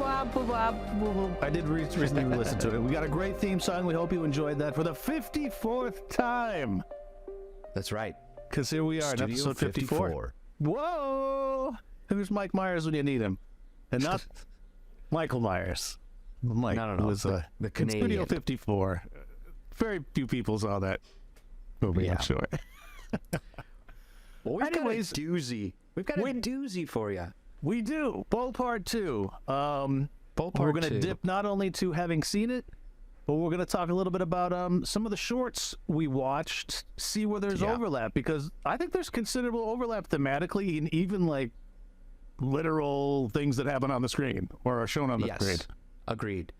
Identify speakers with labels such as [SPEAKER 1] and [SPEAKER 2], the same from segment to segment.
[SPEAKER 1] I did recently listen to it. We got a great theme song. We hope you enjoyed that for the 54th time.
[SPEAKER 2] That's right.
[SPEAKER 1] Because here we are in episode 54. Whoa! Who's Mike Myers when you need him? And not Michael Myers. Mike
[SPEAKER 2] no.
[SPEAKER 1] was
[SPEAKER 2] the Canadian.
[SPEAKER 1] Studio 54. Very few people saw that movie, I'm sure.
[SPEAKER 2] Well, we've got a doozy. We've got a doozy for you.
[SPEAKER 1] We do. Beau Part 2.
[SPEAKER 2] Beau Part 2.
[SPEAKER 1] We're going to dip not only to having seen it, but we're going to talk a little bit about some of the shorts we watched, see where there's overlap, because I think there's considerable overlap thematically and even like literal things that happen on the screen or are shown on the screen.
[SPEAKER 2] Agreed.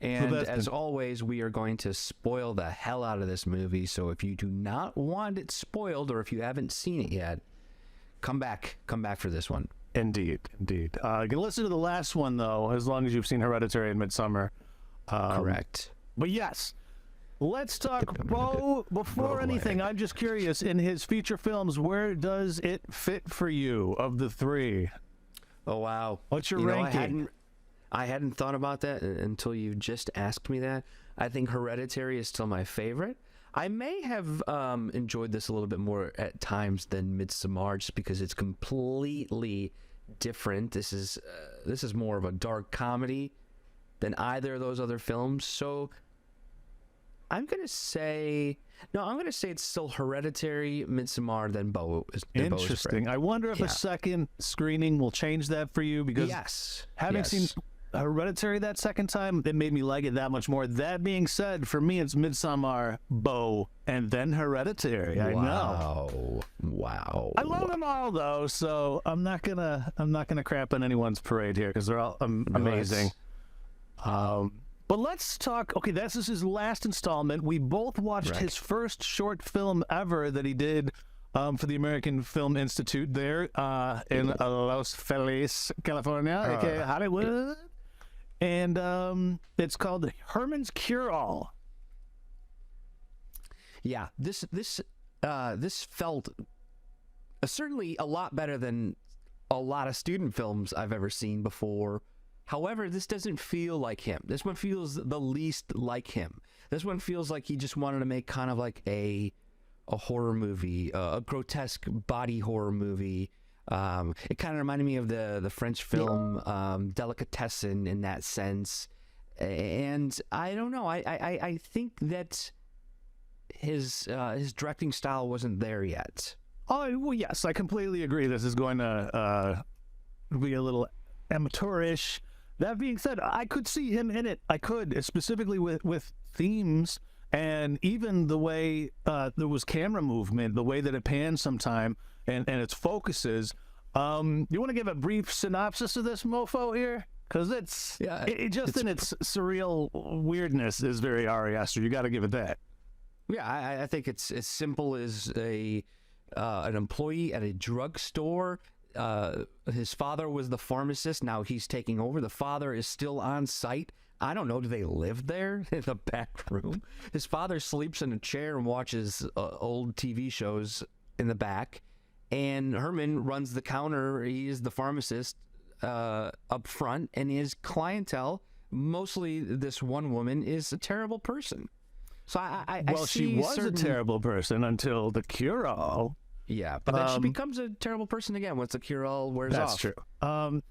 [SPEAKER 2] And as always, we are going to spoil the hell out of this movie. So if you do not want it spoiled, or if you haven't seen it yet, come back for this one.
[SPEAKER 1] Indeed. You can listen to the last one, though, as long as you've seen Hereditary and Midsommar.
[SPEAKER 2] Correct.
[SPEAKER 1] But yes, let's talk Beau. Before anything, I'm just curious, in his feature films, where does it fit for you of the three?
[SPEAKER 2] Oh, wow.
[SPEAKER 1] What's your ranking?
[SPEAKER 2] I hadn't thought about that until you just asked me that. I think Hereditary is still my favorite. I may have enjoyed this a little bit more at times than Midsommar, just because it's completely different. This is more of a dark comedy than either of those other films. So I'm gonna say it's still Hereditary, Midsommar, then Beau.
[SPEAKER 1] Interesting. I wonder if a second screening will change that for you, because having seen Hereditary that second time, it made me like it that much more. That being said, for me, it's Midsommar, Beau, and then Hereditary. I know.
[SPEAKER 2] Wow.
[SPEAKER 1] I love them all, though, so I'm not gonna crap on anyone's parade here, because they're all amazing. But let's talk. Okay, this is his last installment. We both watched his first short film ever that he did for the American Film Institute there in Los Feliz, California, aka Hollywood. And it's called Herman's Cure-All. Yeah,
[SPEAKER 2] this felt certainly a lot better than a lot of student films I've ever seen before. However, this doesn't feel like him. This one feels the least like him. This one feels like he just wanted to make kind of like a horror movie, a grotesque body horror movie. It kind of reminded me of the French film Delicatessen in that sense. And I don't know. I think that his directing style wasn't there yet.
[SPEAKER 1] Oh, well, yes, I completely agree. This is going to be a little amateurish. That being said, I could see him in it. I could, specifically with themes and even the way there was camera movement, the way that it pans sometime and its focuses. You want to give a brief synopsis of this mofo here? Because it's in its surreal weirdness is very Ari Aster. You got to give it that.
[SPEAKER 2] Yeah, I think it's as simple as an employee at a drugstore. His father was the pharmacist. Now he's taking over. The father is still on site. I don't know. Do they live there in the back room? His father sleeps in a chair and watches old TV shows in the back. And Herman runs the counter. He is the pharmacist up front. And his clientele, mostly this one woman, is a terrible person. So
[SPEAKER 1] she was a terrible person until the cure-all.
[SPEAKER 2] Yeah, but then she becomes a terrible person again once the cure-all wears off.
[SPEAKER 1] That's true.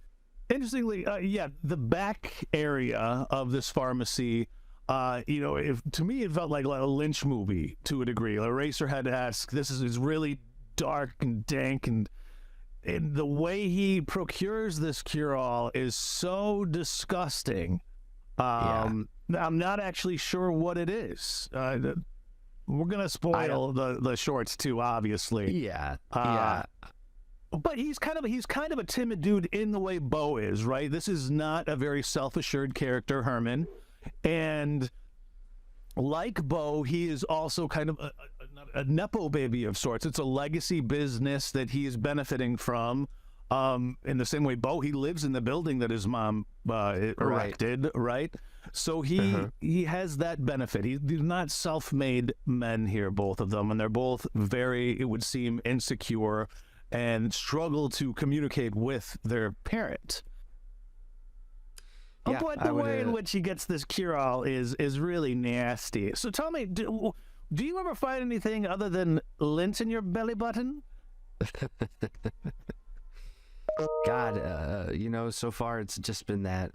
[SPEAKER 1] Interestingly, the back area of this pharmacy, to me it felt like a Lynch movie to a degree. Eraserhead-esque. This is really dark and dank, and the way he procures this cure-all is so disgusting. I'm not actually sure what it is. We're gonna spoil the shorts too, obviously.
[SPEAKER 2] Yeah.
[SPEAKER 1] But he's kind of a timid dude in the way Beau is, right? This is not a very self-assured character, Herman, and like Beau, he is also kind of a nepo baby of sorts. It's a legacy business that he is benefiting from. In the same way, Beau, he lives in the building that his mom erected, right? So he has that benefit. They're not self-made men here, both of them, and they're both very, it would seem, insecure and struggle to communicate with their parent.
[SPEAKER 2] Yeah,
[SPEAKER 1] but the way in which he gets this cure-all is really nasty. So tell me, do you ever find anything other than lint in your belly button?
[SPEAKER 2] God, so far it's just been that.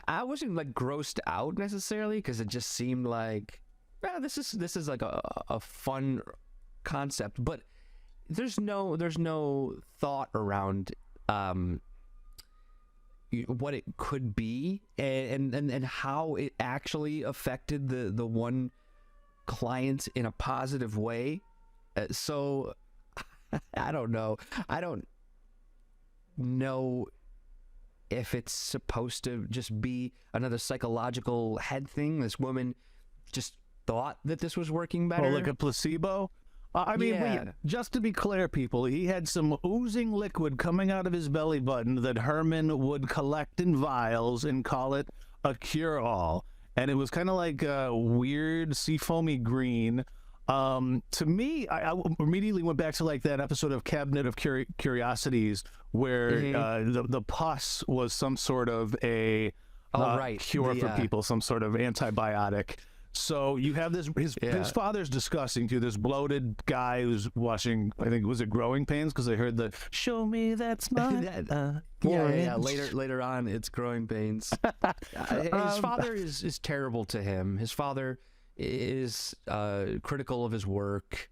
[SPEAKER 2] I wasn't like grossed out necessarily because it just seemed like, this is like a fun concept, but there's no thought around what it could be and how it actually affected the one client in a positive way. So I don't know. I don't know if it's supposed to just be another psychological head thing. This woman just thought that this was working better.
[SPEAKER 1] Oh, like a placebo? I mean,
[SPEAKER 2] Yeah.
[SPEAKER 1] just to be clear, people, he had some oozing liquid coming out of his belly button that Herman would collect in vials and call it a cure-all. And it was kind of like a weird seafoamy green. To me, I immediately went back to like that episode of Cabinet of Curiosities where the pus was some sort of a cure for people, some sort of antibiotic. So you have this, his father's disgusting too, this bloated guy who's washing, I think, was it Growing Pains? Because I heard the, show me that smile.
[SPEAKER 2] Later on, it's Growing Pains. His father is terrible to him. His father is critical of his work.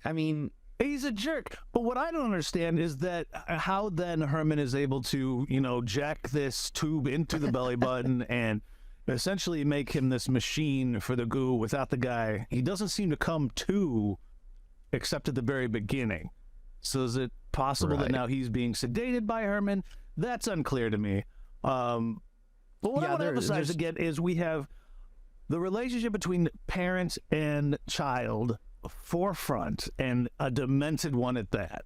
[SPEAKER 2] I mean,
[SPEAKER 1] he's a jerk. But what I don't understand is that how then Herman is able to, jack this tube into the belly button and essentially make him this machine for the goo without the guy. He doesn't seem to come to except at the very beginning. So is it possible that now he's being sedated by Herman? That's unclear to me. But what I want to emphasize again is we have the relationship between parent and child forefront, and a demented one at that.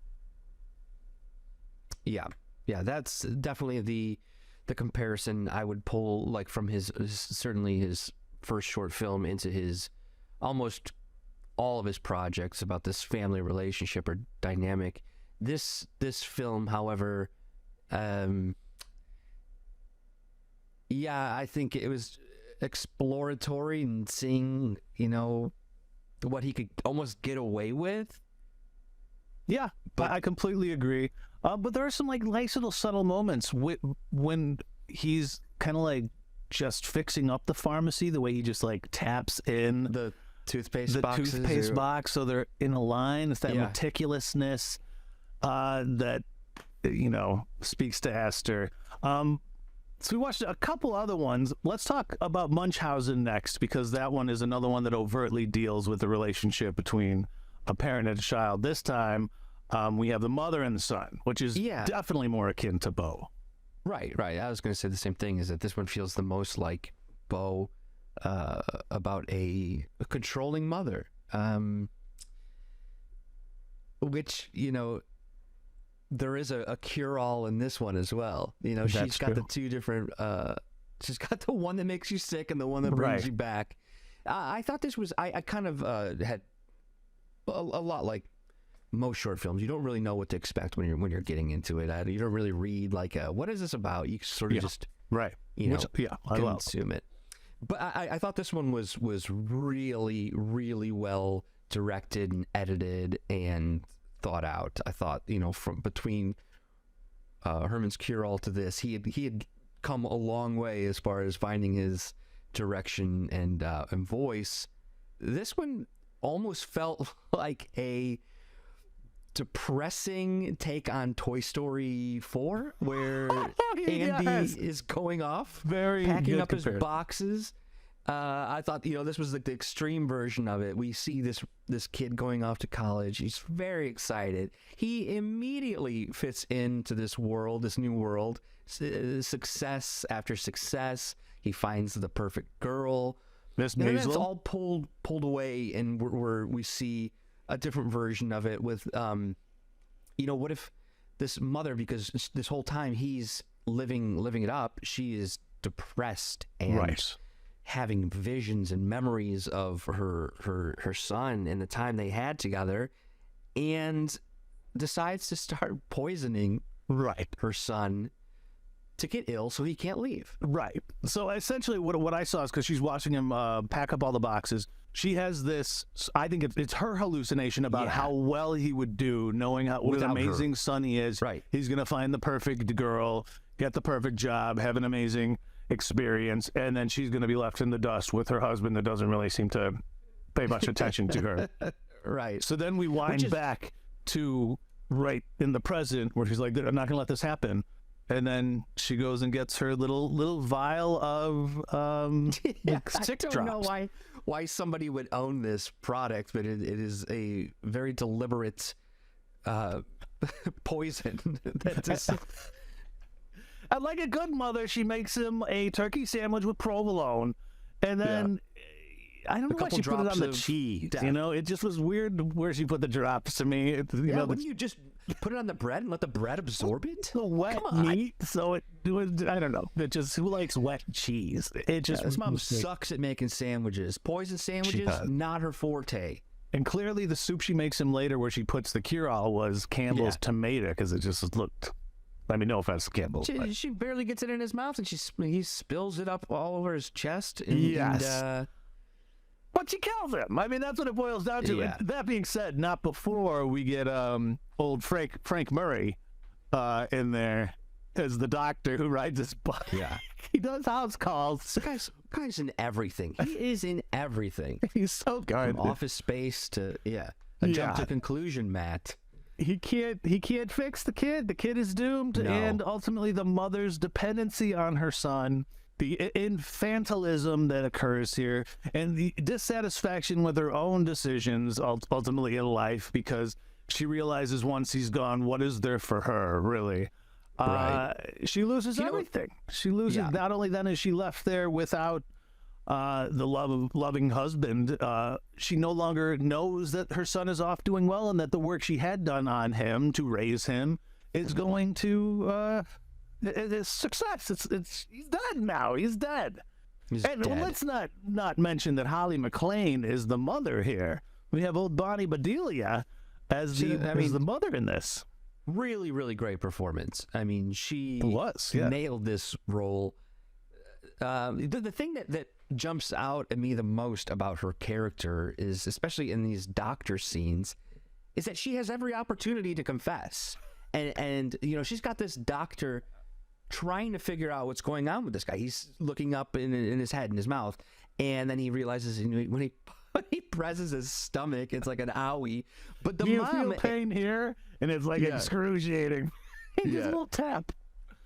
[SPEAKER 2] Yeah, that's definitely the comparison I would pull, like from his certainly his first short film into his almost all of his projects about this family relationship or dynamic. This film, however, I think it was exploratory and seeing, what he could almost get away with.
[SPEAKER 1] Yeah, but I completely agree. But there are some like nice little subtle moments when he's kind of like just fixing up the pharmacy, the way he just like taps in
[SPEAKER 2] the toothpaste
[SPEAKER 1] box so they're in a line. It's that meticulousness that speaks to Aster. So we watched a couple other ones. Let's talk about Munchausen next, because that one is another one that overtly deals with the relationship between a parent and a child. This time, we have the mother and the son, which is definitely more akin to Beau.
[SPEAKER 2] Right. I was going to say the same thing, is that this one feels the most like Beau, about a controlling mother, which, there is a cure-all in this one as well. She's got the two different, she's got the one that makes you sick and the one that brings you back. I thought this was, I kind of had a lot like most short films. You don't really know what to expect when you're getting into it. You don't really read like, what is this about? You sort of just, consume it. But I thought this one was really, really well directed and edited and thought out. I thought, from between Herman's cure-all to this, he had come a long way as far as finding his direction and voice. This one almost felt like a depressing take on Toy Story 4, where Andy is going off, packing up his boxes. I thought, this was like the extreme version of it. We see this kid going off to college. He's very excited. He immediately fits into this world, this new world. Success after success. He finds the perfect girl.
[SPEAKER 1] Miss
[SPEAKER 2] And then it's
[SPEAKER 1] Maisel.
[SPEAKER 2] all pulled away, and we see a different version of it with, what if this mother, because this whole time he's living it up, she is depressed and having visions and memories of her son and the time they had together, and decides to start poisoning
[SPEAKER 1] Right.
[SPEAKER 2] her son to get ill so he can't leave.
[SPEAKER 1] Right. So essentially what I saw is because she's watching him pack up all the boxes, she has this, I think it's her hallucination about how well he would do, knowing what an amazing son he is.
[SPEAKER 2] Right.
[SPEAKER 1] He's going to find the perfect girl, get the perfect job, have an amazing experience, and then she's going to be left in the dust with her husband that doesn't really seem to pay much attention to her.
[SPEAKER 2] Right.
[SPEAKER 1] So then we wind back to right in the present where she's like, I'm not going to let this happen. And then she goes and gets her little vial of sick drops.
[SPEAKER 2] I don't know why somebody would own this product, but it is a very deliberate poison.
[SPEAKER 1] And like a good mother, she makes him a turkey sandwich with provolone, and then I don't know why she put it on the cheese. You know, it just was weird where she put the drops to me.
[SPEAKER 2] Wouldn't you just put it on the bread and let the bread absorb it?
[SPEAKER 1] The wet meat, so it was, I don't know. It just, who likes wet cheese? It just,
[SPEAKER 2] this mom sucks at making sandwiches. Poison sandwiches, not her forte.
[SPEAKER 1] And clearly the soup she makes him later where she puts the cure-all was Campbell's tomato, because it just looked, I mean, no offense to Campbell.
[SPEAKER 2] She barely gets it in his mouth, and he spills it up all over his chest. And,
[SPEAKER 1] but she kills him. I mean, that's what it boils down to.
[SPEAKER 2] Yeah.
[SPEAKER 1] And that being said, not before we get old Frank Murray in there as the doctor who rides his bike.
[SPEAKER 2] Yeah.
[SPEAKER 1] He does house calls.
[SPEAKER 2] This guy's in everything. He is in everything.
[SPEAKER 1] He's so good.
[SPEAKER 2] From Office Space to jump to conclusion, Matt.
[SPEAKER 1] He can't fix the kid. The kid is doomed, and ultimately the mother's dependency on her son, the infantilism that occurs here, and the dissatisfaction with her own decisions ultimately in life, because she realizes once he's gone, what is there for her, really?
[SPEAKER 2] Right.
[SPEAKER 1] She loses everything. She loses, not only then is she left there without the loving husband, she no longer knows that her son is off doing well, and that the work she had done on him to raise him is going to it's success. He's dead now. He's dead. Well, let's not mention that Holly McClane is the mother here. We have old Bonnie Bedelia as the mother in this.
[SPEAKER 2] Really, really great performance. I mean, she nailed this role. The thing that jumps out at me the most about her character is, especially in these doctor scenes, is that she has every opportunity to confess. And you know, she's got this doctor trying to figure out what's going on with this guy. He's looking up in his head, in his mouth, and then he realizes when he presses his stomach, it's like an owie. But the mom,
[SPEAKER 1] feel pain here, and it's like excruciating. Just a little tap.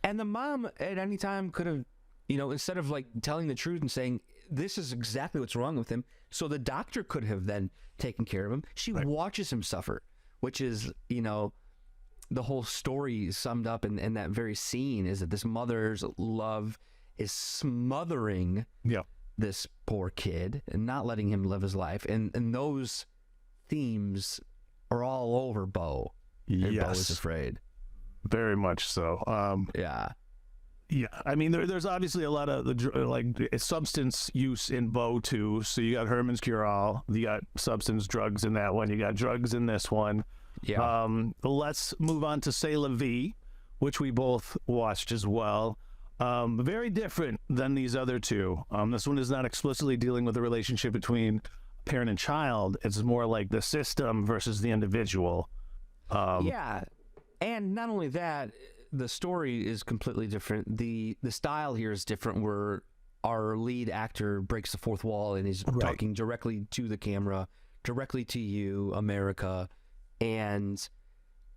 [SPEAKER 2] And the mom at any time could have, you know, instead of like telling the truth and saying this is exactly what's wrong with him, so the doctor could have then taken care of him. She watches him suffer, which is, you know, the whole story summed up in that very scene, is that this mother's love is smothering this poor kid and not letting him live his life. And those themes are all over Beau. And Beau is afraid.
[SPEAKER 1] Very much so. Yeah. I mean, there's obviously a lot of substance use in Beau too. So you got Herman's Cure-All, you got substance drugs in that one, you got drugs in this one. Yeah. Let's move on to C'est La Vie, which we both watched as well. Very different than these other two. This one is not explicitly dealing with the relationship between parent and child. It's more like the system versus the individual.
[SPEAKER 2] And not only that, the story is completely different. The style here is different, where our lead actor breaks the fourth wall and is talking directly to the camera, directly to you, America. And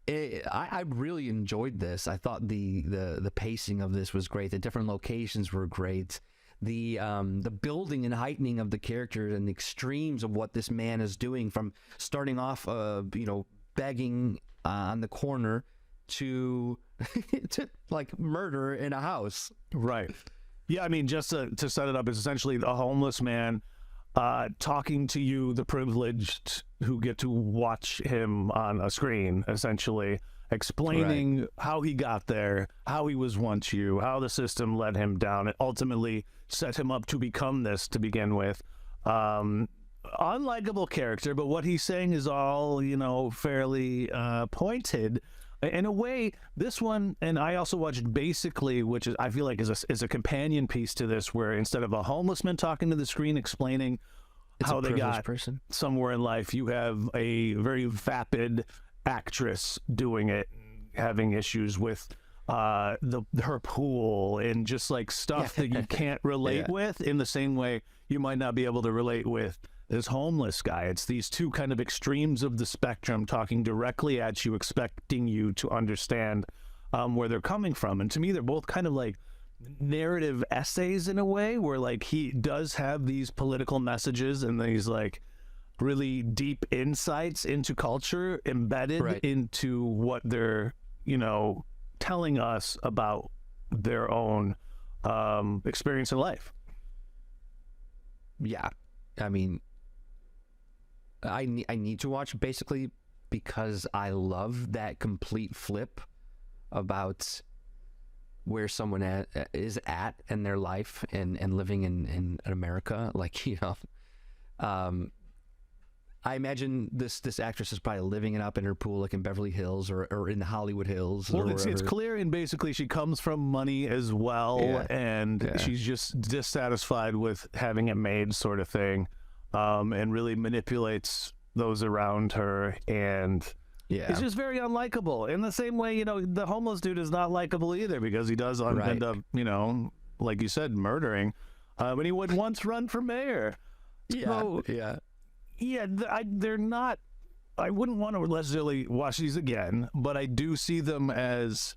[SPEAKER 2] I really enjoyed this. I thought the pacing of this was great. The different locations were great. The building and heightening of the characters and the extremes of what this man is doing, from starting off, begging on the corner to like murder in a house.
[SPEAKER 1] Right. Yeah, I mean, just to set it up, it's essentially a homeless man talking to you, the privileged who get to watch him on a screen, essentially explaining how he got there, how he was once you, how the system let him down, and ultimately set him up to become this to begin with. Unlikable character, but what he's saying is all, fairly pointed. In a way, this one, and I also watched Basically, which is I feel like is a companion piece to this, where instead of a homeless man talking to the screen explaining how they got somewhere in life, you have a very vapid actress doing it, having issues with her pool and just like stuff that you can't relate with in the same way you might not be able to relate with this homeless guy. It's these two kind of extremes of the spectrum talking directly at you, expecting you to understand where they're coming from. And to me, they're both kind of like narrative essays in a way, where like he does have these political messages and these like really deep insights into culture embedded into what they're, you know, telling us about their own experience in life.
[SPEAKER 2] Yeah, I mean, I need to watch Basically because I love that complete flip about where someone is at in their life and living in America. Like, you know, I imagine this actress is probably living it up in her pool, like in Beverly Hills or in the Hollywood Hills.
[SPEAKER 1] Well, it's clear, and basically she comes from money as well, and she's just dissatisfied with having it made, sort of thing, and really manipulates those around her, and it's just very unlikable. In the same way, you know, the homeless dude is not likable either, because he does end up, you know, like you said, murdering, but he would once run for mayor. They're not. I wouldn't want to necessarily watch these again, but I do see them as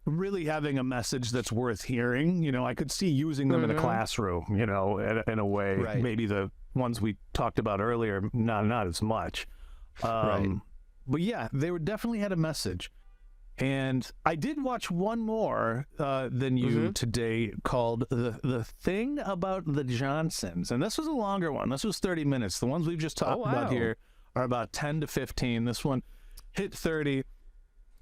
[SPEAKER 1] really having a message that's worth hearing. You know, I could see using them in a classroom, you know, in a way. Maybe the ones we talked about earlier, not as much. But yeah, they definitely had a message. And I did watch one more than you today, called the Thing About the Johnsons. And this was a longer one. This was 30 minutes. The ones we've just talked about here are about 10 to 15. This one hit 30.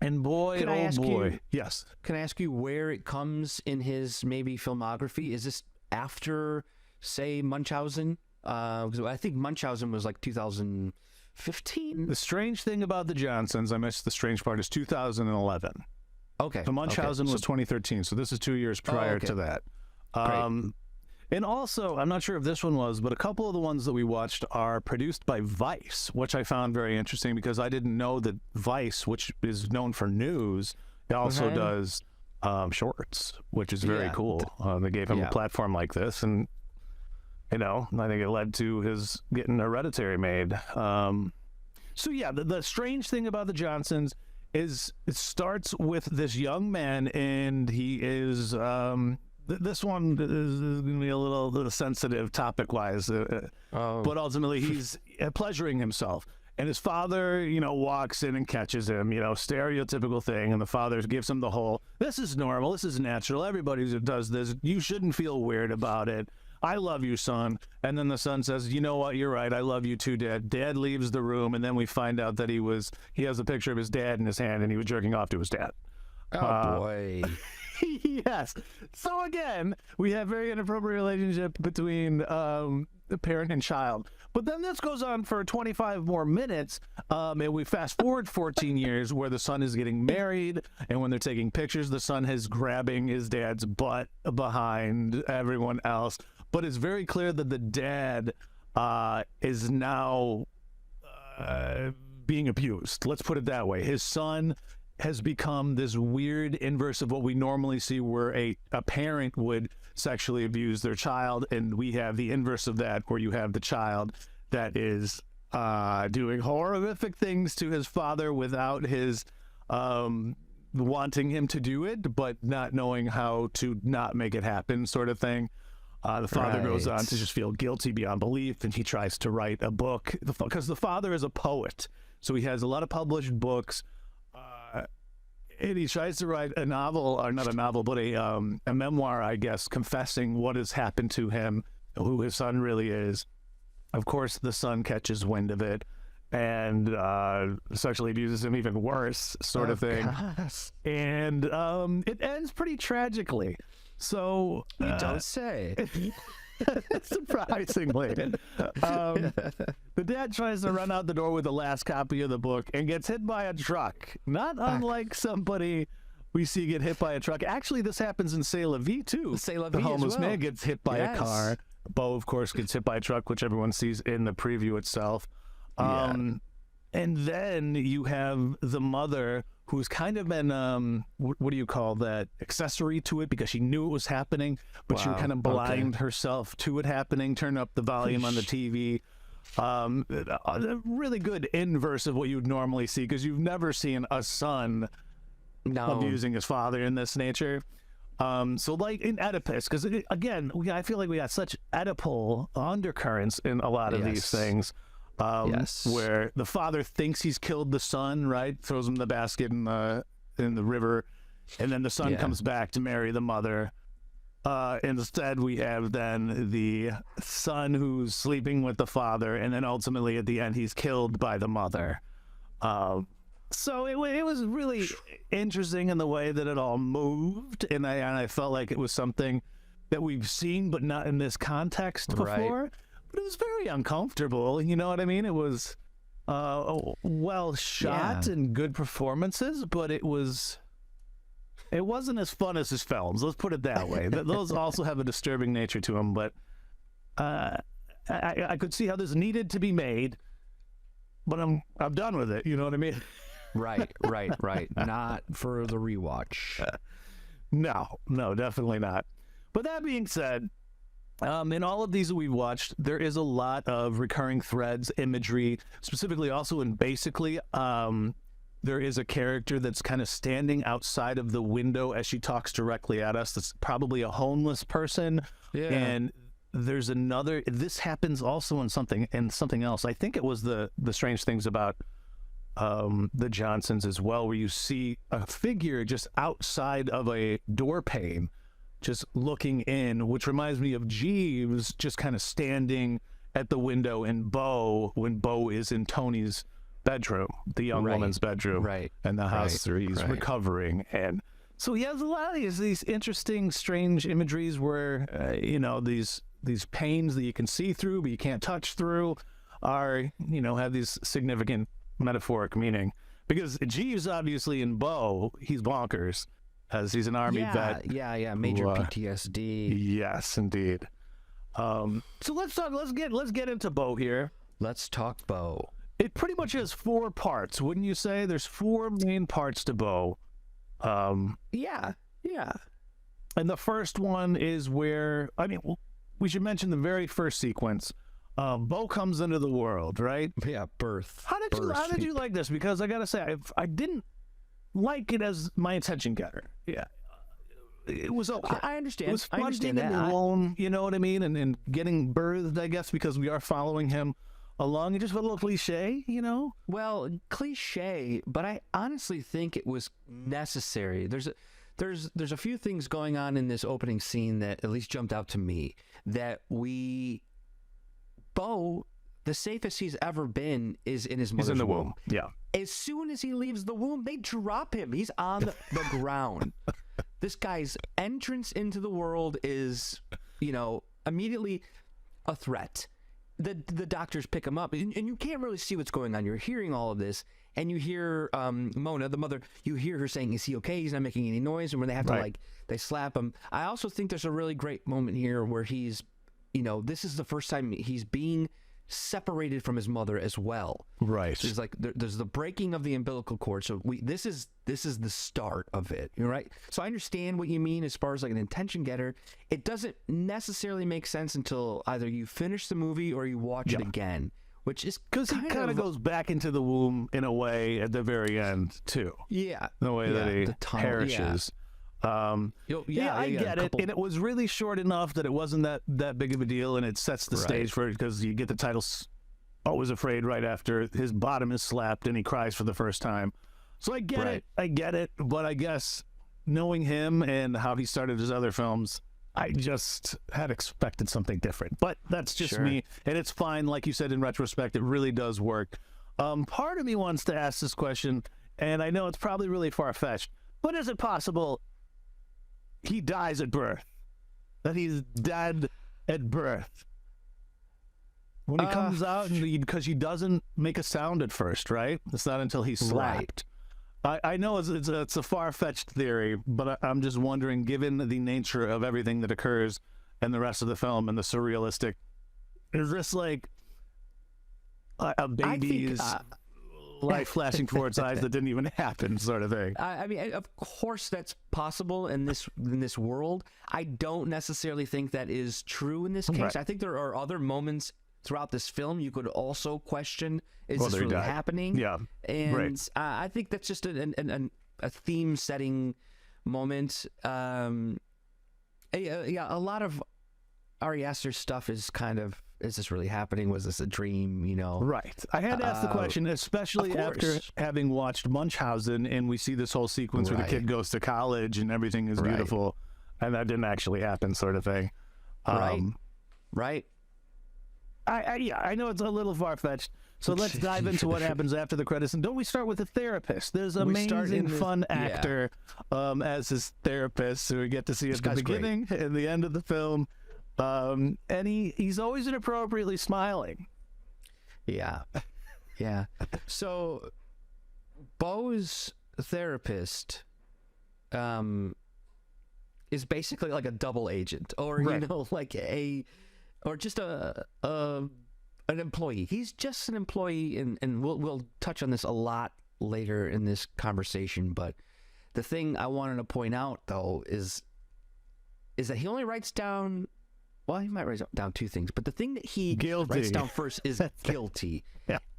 [SPEAKER 1] And boy, yes.
[SPEAKER 2] Can I ask you where it comes in his maybe filmography? Is this after, say, Munchausen? Because I think Munchausen was like 2015.
[SPEAKER 1] The strange thing about the Johnsons, I missed the strange part, is 2011.
[SPEAKER 2] Okay.
[SPEAKER 1] The Munchausen was 2013, so this is 2 years prior to that. And also, I'm not sure if this one was, but a couple of the ones that we watched are produced by Vice, which I found very interesting, because I didn't know that Vice, which is known for news, also does shorts, which is very cool. They gave him a platform like this, and you know, I think it led to his getting Hereditary made. So yeah, the strange thing about the Johnsons is it starts with this young man, and he is this one is going to be a little sensitive topic-wise, but ultimately he's pleasuring himself. And his father, you know, walks in and catches him, you know, stereotypical thing. And the father gives him the whole, this is normal, this is natural, everybody does this, you shouldn't feel weird about it. I love you, son. And then the son says, you know what, you're right, I love you too, Dad. Dad leaves the room, and then we find out that he has a picture of his dad in his hand, and he was jerking off to his dad.
[SPEAKER 2] Oh, boy.
[SPEAKER 1] Yes. So again, we have very inappropriate relationship between the parent and child. But then this goes on for 25 more minutes, and we fast forward 14 years, where the son is getting married, and when they're taking pictures, the son is grabbing his dad's butt behind everyone else. But it's very clear that the dad is now being abused. Let's put it that way. His son has become this weird inverse of what we normally see, where a parent would sexually abuse their child, and we have the inverse of that, where you have the child that is doing horrific things to his father without his wanting him to do it, but not knowing how to not make it happen, sort of thing. The father goes on to just feel guilty beyond belief, and he tries to write a book, because the father is a poet, so he has a lot of published books. And he tries to write a novel, or not a novel, but a memoir, I guess, confessing what has happened to him, who his son really is. Of course, the son catches wind of it and sexually abuses him even worse, sort of thing. Gosh. And it ends pretty tragically. So
[SPEAKER 2] you don't say.
[SPEAKER 1] Surprisingly. The dad tries to run out the door with the last copy of the book and gets hit by a truck. Not unlike somebody we see get hit by a truck. Actually, this happens in C'est La Vie, too.
[SPEAKER 2] C'est La Vie
[SPEAKER 1] the homeless
[SPEAKER 2] as well.
[SPEAKER 1] man gets hit by a car. Beau, of course, gets hit by a truck, which everyone sees in the preview itself. And then you have the mother who's kind of been, what do you call that, accessory to it because she knew it was happening, but she would kind of blind herself to it happening, turn up the volume on the TV. A really good inverse of what you would normally see because you've never seen a son abusing his father in this nature. So like in Oedipus, because again, I feel like we got such Oedipal undercurrents in a lot of these things. Where the father thinks he's killed the son, right? Throws him in the basket in the river, and then the son comes back to marry the mother. Instead, we have then the son who's sleeping with the father, and then ultimately at the end, he's killed by the mother. So it was really interesting in the way that it all moved, and I felt like it was something that we've seen, but not in this context before. Right. But it was very uncomfortable. You know what I mean? It was well shot and good performances, but it wasn't as fun as his films. Let's put it that way. Those also have a disturbing nature to them, but I could see how this needed to be made, but I'm done with it. You know what I mean?
[SPEAKER 2] Right. Not for the rewatch.
[SPEAKER 1] No, definitely not. But that being said, in all of these that we've watched, there is a lot of recurring threads, imagery, specifically also in Basically. There is a character that's kind of standing outside of the window as she talks directly at us. That's probably a homeless person. Yeah. And there's another, this happens also in something else. I think it was the Strange Things About the Johnsons as well, where you see a figure just outside of a door pane, just looking in, which reminds me of Jeeves just kind of standing at the window in Beau when Beau is in Tony's bedroom, the young woman's bedroom, and the house where he's recovering. And so he has a lot of these interesting, strange imageries where, these panes that you can see through, but you can't touch through are, have these significant metaphoric meaning. Because Jeeves, obviously, in Beau, he's bonkers, as he's an army vet.
[SPEAKER 2] Major PTSD.
[SPEAKER 1] Yes, indeed. So let's get into Beau here.
[SPEAKER 2] Let's talk Beau.
[SPEAKER 1] It pretty much has 4 parts, wouldn't you say? There's 4 main parts to Beau.
[SPEAKER 2] Yeah.
[SPEAKER 1] And the first one is where, we should mention the very first sequence. Beau comes into the world, right?
[SPEAKER 2] Yeah, birth.
[SPEAKER 1] How did you like this? Because I gotta say, I didn't like it as my attention getter. Yeah, it was okay.
[SPEAKER 2] I understand.
[SPEAKER 1] It was fun
[SPEAKER 2] I understand
[SPEAKER 1] being
[SPEAKER 2] that.
[SPEAKER 1] alone, you know what I mean, and getting birthed, I guess, because we are following him along. It just felt a little cliche,
[SPEAKER 2] Well, cliche, but I honestly think it was necessary. There's a few things going on in this opening scene that at least jumped out to me. That Beau, the safest he's ever been is in his mother's womb.
[SPEAKER 1] Yeah.
[SPEAKER 2] As soon as he leaves the womb, they drop him. He's on the ground. This guy's entrance into the world is, immediately a threat. The doctors pick him up, and you can't really see what's going on. You're hearing all of this, and you hear Mona, the mother, you hear her saying, "Is he okay? He's not making any noise." And when they have to, they slap him. I also think there's a really great moment here where he's, this is the first time he's being separated from his mother as well.
[SPEAKER 1] Right.
[SPEAKER 2] So there's the breaking of the umbilical cord. So this is the start of it. Right. So I understand what you mean as far as like an intention getter. It doesn't necessarily make sense until either you finish the movie or you watch it again, which is
[SPEAKER 1] because he kind of goes back into the womb in a way at the very end too.
[SPEAKER 2] Yeah.
[SPEAKER 1] The way that he perishes. I get it, and it was really short enough that it wasn't that big of a deal, and it sets the stage for it because you get the title "Always Afraid" right after his bottom is slapped and he cries for the first time. So I get it, but I guess knowing him and how he started his other films, I just had expected something different. But that's just me, and it's fine. Like you said, in retrospect, it really does work. Part of me wants to ask this question, and I know it's probably really far-fetched, but is it possible he dies at birth? That he's dead at birth. When he comes out, because he doesn't make a sound at first, right? It's not until he's slapped. I know it's a far-fetched theory, but I'm just wondering, given the nature of everything that occurs in the rest of the film and the surrealistic, is this like a baby's life flashing before its eyes that didn't even happen, sort of thing?
[SPEAKER 2] I mean, of course that's possible in this world. I don't necessarily think that is true in this case.
[SPEAKER 1] Right.
[SPEAKER 2] I think there are other moments throughout this film you could also question, is this really happening?
[SPEAKER 1] Yeah.
[SPEAKER 2] And I think that's just a theme setting moment. A lot of Ari Aster stuff is kind of, is this really happening? Was this a dream? You know?
[SPEAKER 1] Right. I had to ask the question, especially after having watched Munchausen, and we see this whole sequence where the kid goes to college and everything is beautiful, and that didn't actually happen, sort of thing.
[SPEAKER 2] Right.
[SPEAKER 1] I know it's a little far-fetched, so let's dive into what happens after the credits. And don't we start with the therapist? There's an amazing, fun actor as his therapist, who we get to see at the beginning and the end of the film. And he's always inappropriately smiling.
[SPEAKER 2] Yeah. So Beau's therapist is basically like a double agent, or you know, like or just an employee. He's just an employee, and we'll touch on this a lot later in this conversation. But the thing I wanted to point out, though, is that he only writes down. Well, he might write down two things, but the thing that he writes down first is guilty.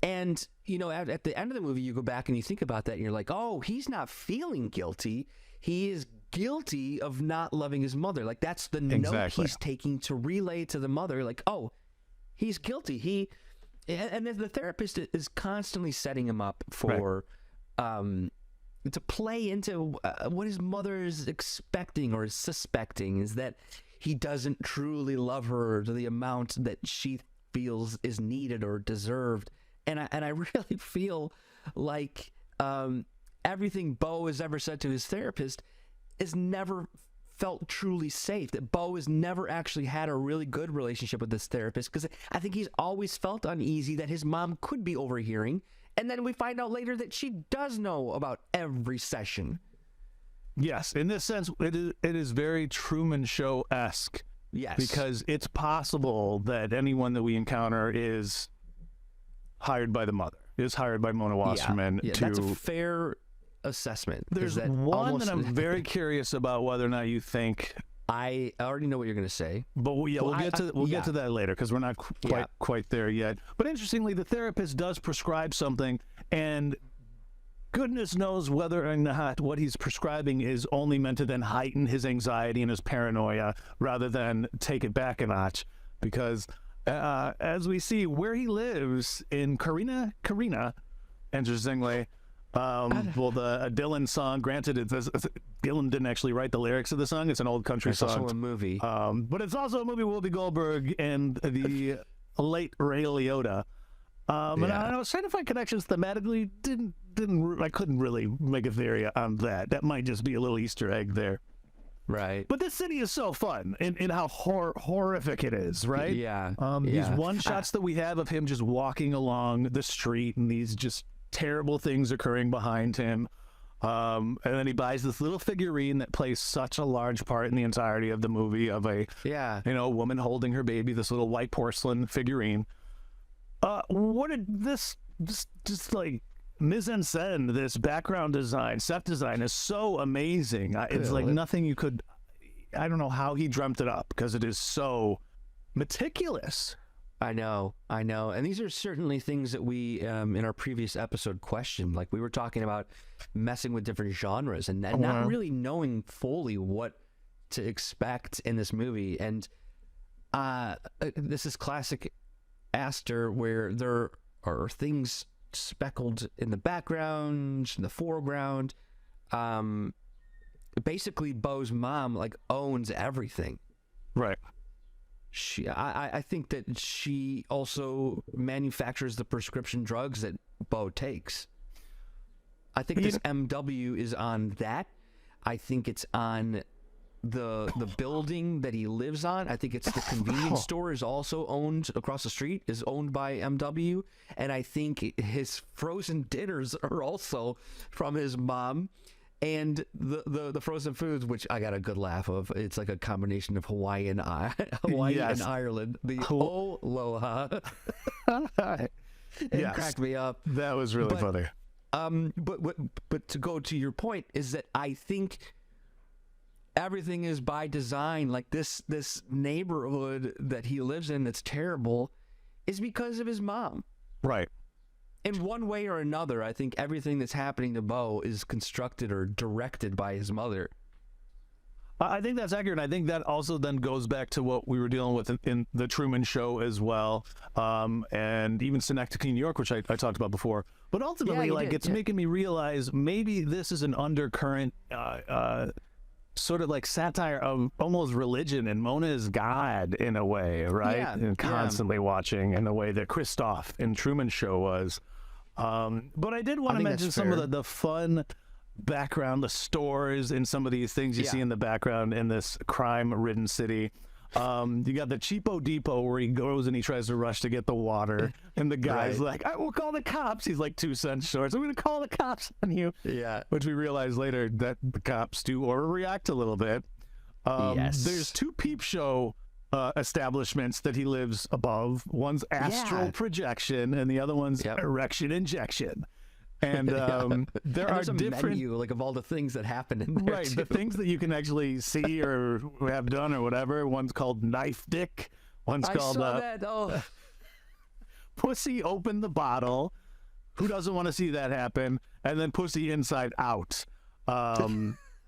[SPEAKER 2] And, you know, at the end of the movie, you go back and you think about that, and you're like, oh, he's not feeling guilty. He is guilty of not loving his mother. Like, that's the note he's taking to relay to the mother, like, oh, he's guilty. And the therapist is constantly setting him up for to play into what his mother is expecting or is suspecting, is that he doesn't truly love her to the amount that she feels is needed or deserved. And I really feel like everything Beau has ever said to his therapist is never felt truly safe. That Beau has never actually had a really good relationship with this therapist, because I think he's always felt uneasy that his mom could be overhearing. And then we find out later that she does know about every session.
[SPEAKER 1] Yes, in this sense, it is very Truman Show-esque.
[SPEAKER 2] Yes.
[SPEAKER 1] Because it's possible that anyone that we encounter is hired by the mother, is hired by Mona Wasserman.
[SPEAKER 2] Yeah, that's a fair assessment.
[SPEAKER 1] There's one that I'm very curious about whether or not you think.
[SPEAKER 2] I already know what you're going to say.
[SPEAKER 1] But we'll get to that later, because we're not quite there yet. But interestingly, the therapist does prescribe something, and goodness knows whether or not what he's prescribing is only meant to then heighten his anxiety and his paranoia rather than take it back a notch. Because as we see where he lives in Karina, interestingly, well, the Dylan song, granted, Dylan didn't actually write the lyrics of the song. It's an old country song.
[SPEAKER 2] It's also a movie.
[SPEAKER 1] But it's also a movie with Whoopi Goldberg and the late Ray Liotta. And I was trying to find connections thematically. I couldn't really make a theory on that. That might just be a little Easter egg there.
[SPEAKER 2] Right.
[SPEAKER 1] But this city is so fun in how horrific it is, right?
[SPEAKER 2] Yeah.
[SPEAKER 1] These one shots that we have of him just walking along the street, and these just terrible things occurring behind him. And then he buys this little figurine that plays such a large part in the entirety of the movie, of a woman holding her baby, this little white porcelain figurine. What did this just like mise en scène, this background design, set design is so amazing. It's like nothing you could. I don't know how he dreamt it up, because it is so meticulous.
[SPEAKER 2] I know. And these are certainly things that we, in our previous episode, questioned. Like, we were talking about messing with different genres and not really knowing fully what to expect in this movie. And this is classic Aster, where there are things speckled in the background, in the foreground. Basically, Beau's mom, like, owns everything.
[SPEAKER 1] Right.
[SPEAKER 2] I think that she also manufactures the prescription drugs that Beau takes. I think this MW is on that. I think it's on the building that he lives on. I think it's the convenience store is also owned across the street, is owned by MW, and I think his frozen dinners are also from his mom. And the frozen foods, which I got a good laugh of, it's like a combination of Hawaii and Ireland. The aloha. It cracked me up.
[SPEAKER 1] That was really funny.
[SPEAKER 2] But to go to your point is that I think everything is by design. Like this neighborhood that he lives in that's terrible is because of his mom.
[SPEAKER 1] Right.
[SPEAKER 2] In one way or another, I think everything that's happening to Beau is constructed or directed by his mother.
[SPEAKER 1] I think that's accurate. I think that also then goes back to what we were dealing with in the Truman Show as well, and even Synecdoche, New York, which I talked about before. But ultimately, it's making me realize maybe this is an undercurrent, sort of like satire of almost religion, and Mona is God in a way, right?
[SPEAKER 2] Yeah,
[SPEAKER 1] and constantly watching in the way that Christoph in Truman Show was. But I did want to mention some of the fun background, the stores and some of these things you see in the background in this crime-ridden city. You got the Cheapo Depot where he goes and he tries to rush to get the water, and the guy's like, "I will call the cops." He's like 2 cents short. So I'm going to call the cops on you.
[SPEAKER 2] Yeah.
[SPEAKER 1] Which we realize later that the cops do overreact a little bit. There's 2 peep show establishments that he lives above. One's astral projection, and the other one's erection injection. And there are
[SPEAKER 2] a
[SPEAKER 1] different
[SPEAKER 2] menu, like, of all the things that happen in there.
[SPEAKER 1] Right, the things that you can actually see or have done or whatever. One's called Knife Dick. One's called Pussy Open the Bottle. Who doesn't want to see that happen? And then Pussy Inside Out.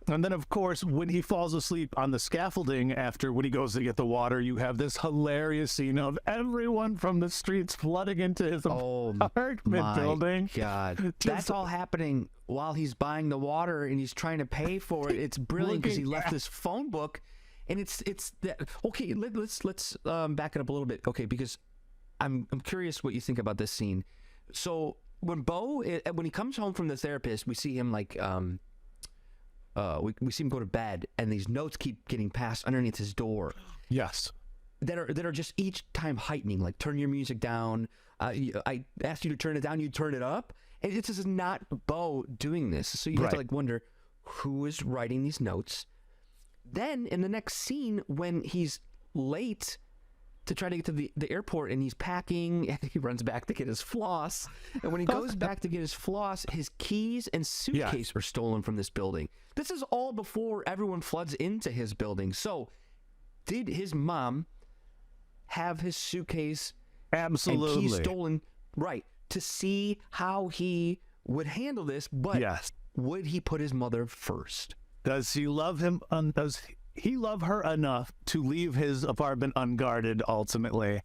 [SPEAKER 1] And then, of course, when he falls asleep on the scaffolding when he goes to get the water, you have this hilarious scene of everyone from the streets flooding into his apartment building.
[SPEAKER 2] God, that's all happening while he's buying the water and he's trying to pay for it. It's brilliant because he left this phone book, and it's that. Okay, let's back it up a little bit. Okay, because I'm curious what you think about this scene. So when Beau, when he comes home from the therapist, we see him like we see him go to bed, and these notes keep getting passed underneath his door.
[SPEAKER 1] Yes.
[SPEAKER 2] That are just each time heightening, like turn your music down. I asked you to turn it down, you turn it up. And this is not Beau doing this. So you have to like wonder who is writing these notes. Then in the next scene, when he's late to try to get to the airport and he's packing and he runs back to get his floss. And when he goes back to get his floss, his keys and suitcase are stolen from this building. This is all before everyone floods into his building. So did his mom have his suitcase and keys stolen? Right. To see how he would handle this, but would he put his mother first?
[SPEAKER 1] Does he love him? Does he love her enough to leave his apartment unguarded ultimately?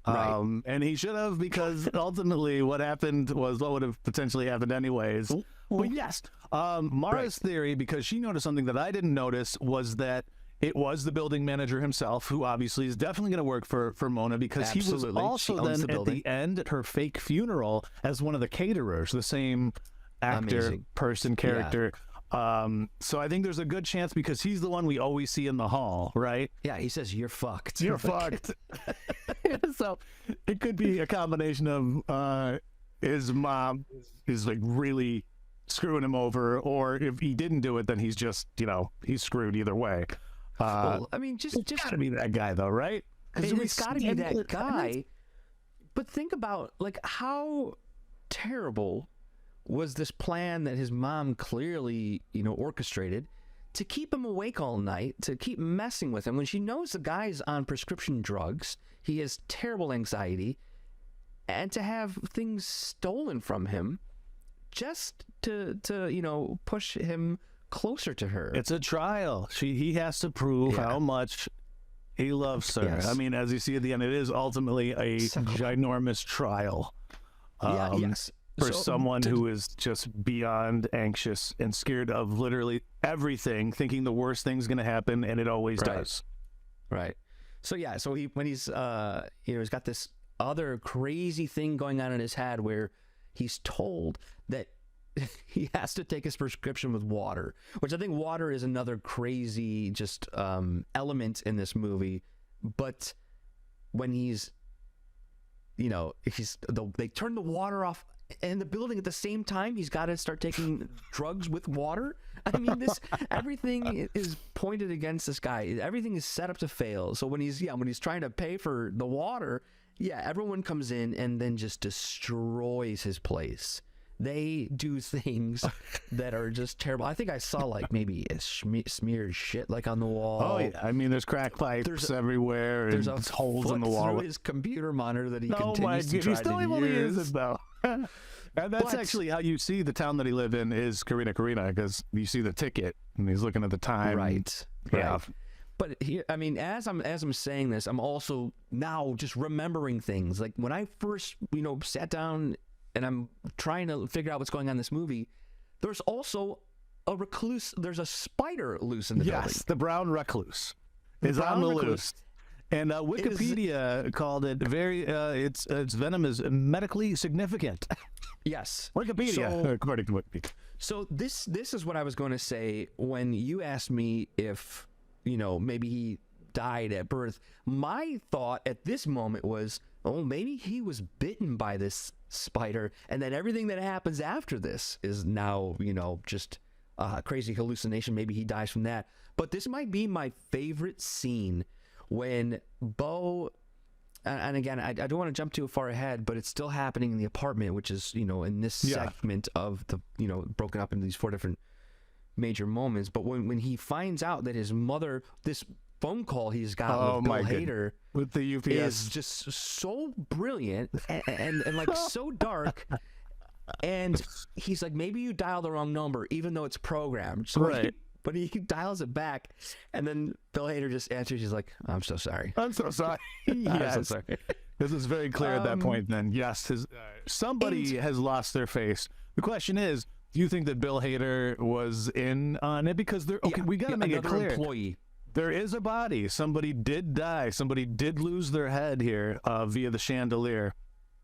[SPEAKER 1] And he should have, because ultimately what happened was what would have potentially happened anyways. But yes, Mara's theory, because she noticed something that I didn't notice, was that it was the building manager himself, who obviously is definitely going to work for Mona, because he was also then at the end at her fake funeral as one of the caterers, the same actor, person, character. So I think there's a good chance, because he's the one we always see in the hall, right?
[SPEAKER 2] Yeah, he says, "You're fucked.
[SPEAKER 1] You're fucked." So it could be a combination of his mom is like really screwing him over, or if he didn't do it, then he's just, he's screwed either way.
[SPEAKER 2] Well, I mean, just
[SPEAKER 1] gotta be that guy though, right?
[SPEAKER 2] It's gotta be that guy. But think about, like, how terrible was this plan that his mom clearly, orchestrated to keep him awake all night, to keep messing with him when she knows the guy's on prescription drugs, he has terrible anxiety, and to have things stolen from him just to push him closer to her.
[SPEAKER 1] It's a trial. He has to prove how much he loves her.
[SPEAKER 2] Yes.
[SPEAKER 1] I mean, as you see at the end, it is ultimately a ginormous trial. For someone who is just beyond anxious and scared of literally everything, thinking the worst thing's going to happen, and it always does.
[SPEAKER 2] Right. So when he's he's got this other crazy thing going on in his head where he's told that he has to take his prescription with water, which I think water is another crazy just element in this movie. But when he's, you know, they turn the water off in the building at the same time, he's got to start taking drugs with water. I mean, everything is pointed against this guy. Everything is set up to fail. So when he's trying to pay for the water, everyone comes in and then just destroys his place. They do things that are just terrible. I think I saw like maybe a smeared shit like on the wall.
[SPEAKER 1] Oh yeah, I mean there's crack pipes everywhere. There's holes in the wall.
[SPEAKER 2] Through his computer monitor that he continues to try to use.
[SPEAKER 1] It though. And that's actually how you see the town that he lived in is Karina, because you see the ticket and he's looking at the time.
[SPEAKER 2] Right.
[SPEAKER 1] Yeah.
[SPEAKER 2] Right. But here, I mean, as I'm saying this, I'm also now just remembering things. Like when I first, sat down and I'm trying to figure out what's going on in this movie, there's also a recluse. There's a spider loose in the building.
[SPEAKER 1] Yes, the brown recluse is on the loose. And Wikipedia called it its venom is medically significant.
[SPEAKER 2] Yes.
[SPEAKER 1] Wikipedia, according to Wikipedia.
[SPEAKER 2] So this is what I was going to say when you asked me if, maybe he died at birth. My thought at this moment was, oh, maybe he was bitten by this spider, and then everything that happens after this is now, just a crazy hallucination. Maybe he dies from that. But this might be my favorite scene when Beau, and again, I don't want to jump too far ahead, but it's still happening in the apartment, which is, in this segment of the, broken up into these 4 different major moments. But when he finds out that his mother, this phone call he's got with Bill Hader
[SPEAKER 1] with the UPS
[SPEAKER 2] is just so brilliant and like so dark. And he's like, maybe you dialed the wrong number, even though it's programmed. So
[SPEAKER 1] right.
[SPEAKER 2] But he dials it back, and then Bill Hader just answers. He's like, "I'm so sorry.
[SPEAKER 1] I'm so sorry."
[SPEAKER 2] Yes. I'm so sorry.
[SPEAKER 1] This is very clear at that point. Then, yes, somebody has lost their face. The question is, do you think that Bill Hader was in on it? Because we got to make it clear.
[SPEAKER 2] Employee.
[SPEAKER 1] There is a body. Somebody did die. Somebody did lose their head here via the chandelier.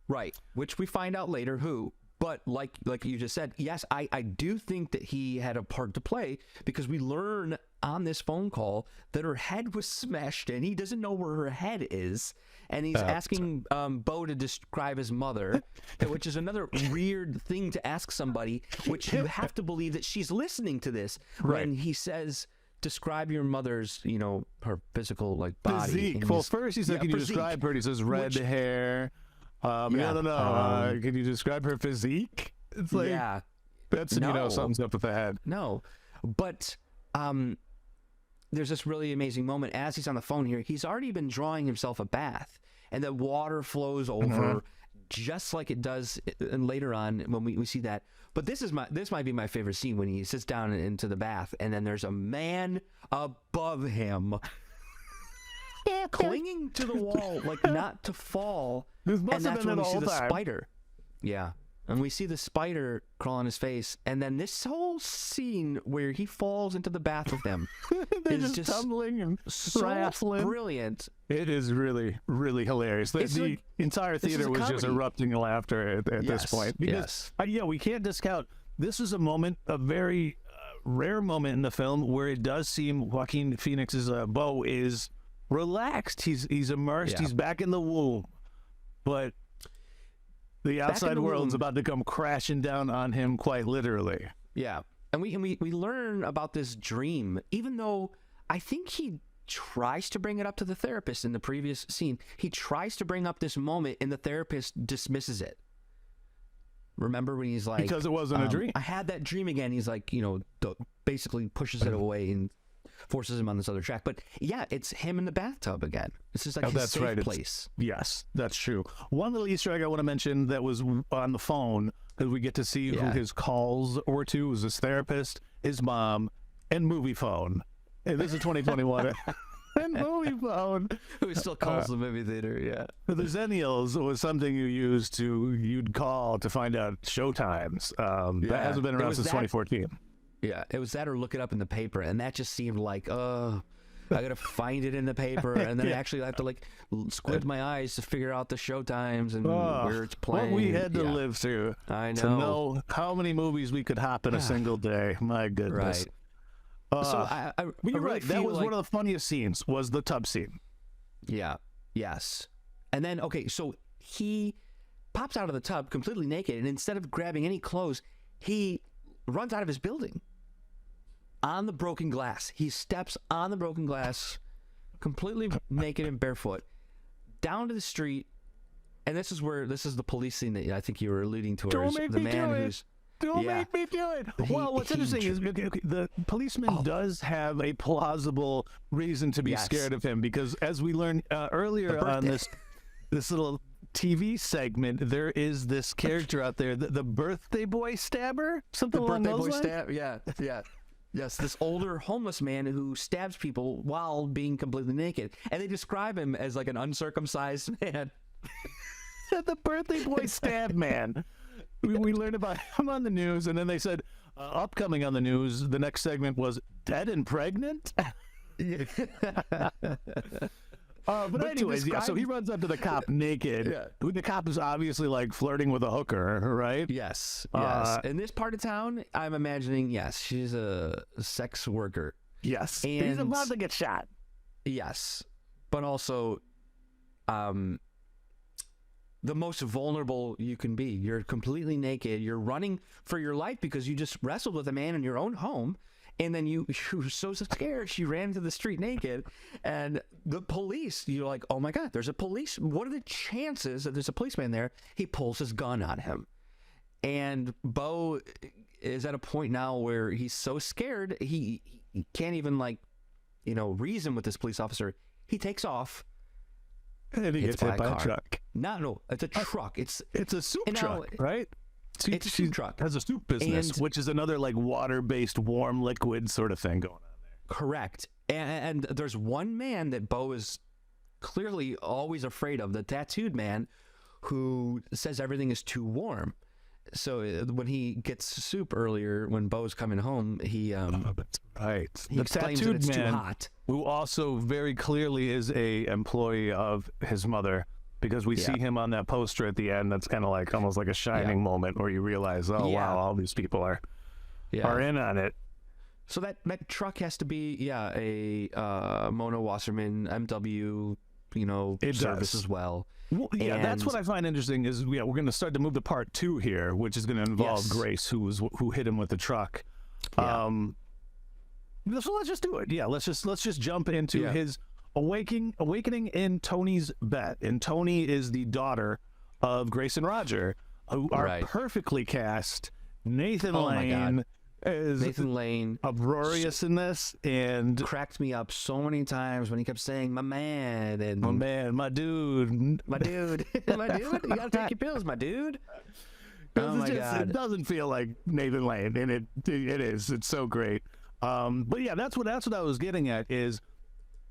[SPEAKER 2] Right. Which we find out later who. But like you just said, yes, I do think that he had a part to play, because we learn on this phone call that her head was smashed in. He doesn't know where her head is. And he's asking Beau to describe his mother, which is another weird thing to ask somebody, which you have to believe that she's listening to this.
[SPEAKER 1] Right.
[SPEAKER 2] When he says, describe your mother's, her physical body.
[SPEAKER 1] Physique. Well, first he said, can you describe her? He says red hair. I don't know. Can you describe her physique? It's like, that's, something's up with the head.
[SPEAKER 2] No, but there's this really amazing moment as he's on the phone here. He's already been drawing himself a bath, and the water flows over just like it does and later on when we see that. But this might be my favorite scene, when he sits down into the bath, and then there's a man above him clinging to the wall, like not to fall. And that's when we see the spider. Yeah. And we see the spider crawl on his face. And then this whole scene where he falls into the bath with them
[SPEAKER 1] is just tumbling and
[SPEAKER 2] so brilliant.
[SPEAKER 1] It is really, really hilarious. The entire theater was just erupting in laughter at this point. Because, we can't discount. This is a very rare moment in the film where it does seem Joaquin Phoenix's Beau is relaxed. He's immersed. He's back in the womb. But the outside world's about to come crashing down on him, quite literally.
[SPEAKER 2] Yeah. And we learn about this dream, even though I think he tries to bring it up to the therapist in the previous scene. He tries to bring up this moment, and the therapist dismisses it. Remember when he's like,
[SPEAKER 1] because it wasn't a dream.
[SPEAKER 2] I had that dream again. He's like, basically pushes it away and forces him on this other track. But yeah, it's him in the bathtub again. This is like his safe place.
[SPEAKER 1] Yes, that's true. One little Easter egg I want to mention that was on the phone, because we get to see who his calls were to, was his therapist, his mom, and movie phone. Hey, this is 2021. And movie phone.
[SPEAKER 2] Who still calls the movie theater, yeah.
[SPEAKER 1] The Zennials was something you'd call to find out showtimes. That hasn't been around since 2014.
[SPEAKER 2] Yeah, it was that or look it up in the paper, and that just seemed like, I gotta find it in the paper, and then I actually have to like squint my eyes to figure out the show times and where it's playing.
[SPEAKER 1] What we had to live through.
[SPEAKER 2] I know.
[SPEAKER 1] To know how many movies we could hop in a single day. My goodness.
[SPEAKER 2] Right. So I
[SPEAKER 1] you're
[SPEAKER 2] really
[SPEAKER 1] right. That was
[SPEAKER 2] like,
[SPEAKER 1] one of the funniest scenes. Was the tub scene.
[SPEAKER 2] Yeah. Yes. And then so he pops out of the tub completely naked, and instead of grabbing any clothes, he runs out of his building on the broken glass. He steps on the broken glass, completely naked and barefoot, down to the street. And this is the police scene that I think you were alluding to.
[SPEAKER 1] Don't make
[SPEAKER 2] the
[SPEAKER 1] me
[SPEAKER 2] man
[SPEAKER 1] do
[SPEAKER 2] who's
[SPEAKER 1] it. Don't make me do it. Well, what's interesting is the policeman does have a plausible reason to be scared of him, because as we learned earlier on this little TV segment, there is this character out there, the birthday boy stabber, something along those lines.
[SPEAKER 2] Yes, this older homeless man who stabs people while being completely naked, and they describe him as like an uncircumcised man.
[SPEAKER 1] The birthday boy stab man. We learned about him on the news, and then they said, upcoming on the news, the next segment was dead and pregnant. But anyways, so he runs up to the cop naked. The cop is obviously like flirting with a hooker, right?
[SPEAKER 2] Yes. In this part of town, I'm imagining, she's a sex worker.
[SPEAKER 1] Yes.
[SPEAKER 2] And
[SPEAKER 1] he's about to get shot.
[SPEAKER 2] Yes. But also, the most vulnerable you can be. You're completely naked. You're running for your life because you just wrestled with a man in your own home. And then you were so scared, she ran into the street naked. And the police, you're like, oh my God, there's a police. What are the chances that there's a policeman there? He pulls his gun on him. And Beau is at a point now where he's so scared, he can't even reason with this police officer. He takes off.
[SPEAKER 1] And he gets hit by a truck.
[SPEAKER 2] No, it's a truck. It's
[SPEAKER 1] a soup truck, right?
[SPEAKER 2] It's a soup truck.
[SPEAKER 1] Has a soup business, which is another like water-based warm liquid sort of thing going on there.
[SPEAKER 2] Correct. And there's one man that Beau is clearly always afraid of, the tattooed man who says everything is too warm. So when he gets soup earlier, when Beau's coming home, he
[SPEAKER 1] that's right.
[SPEAKER 2] He exclaims that it's too hot.
[SPEAKER 1] Who also very clearly is a employee of his mother. Because we see him on that poster at the end. That's kind of like almost like a shining moment where you realize, wow, all these people are in on it.
[SPEAKER 2] So that truck has to be a Mona Wasserman MW service as well.
[SPEAKER 1] Well, that's what I find interesting is we're going to start to move to part 2 here, which is going to involve Grace, who hit him with the truck. So let's just do it. Let's just jump into his awakening in Tony's bed. And Tony is the daughter of Grace and Roger, who are perfectly cast. Nathan Lane is uproarious in this, and
[SPEAKER 2] cracked me up so many times when he kept saying "my man" and
[SPEAKER 1] "my man," "my dude,"
[SPEAKER 2] "my dude," "my dude." You gotta take your pills, my dude. Oh my God!
[SPEAKER 1] It doesn't feel like Nathan Lane, and it is. It's so great. But that's what I was getting at is.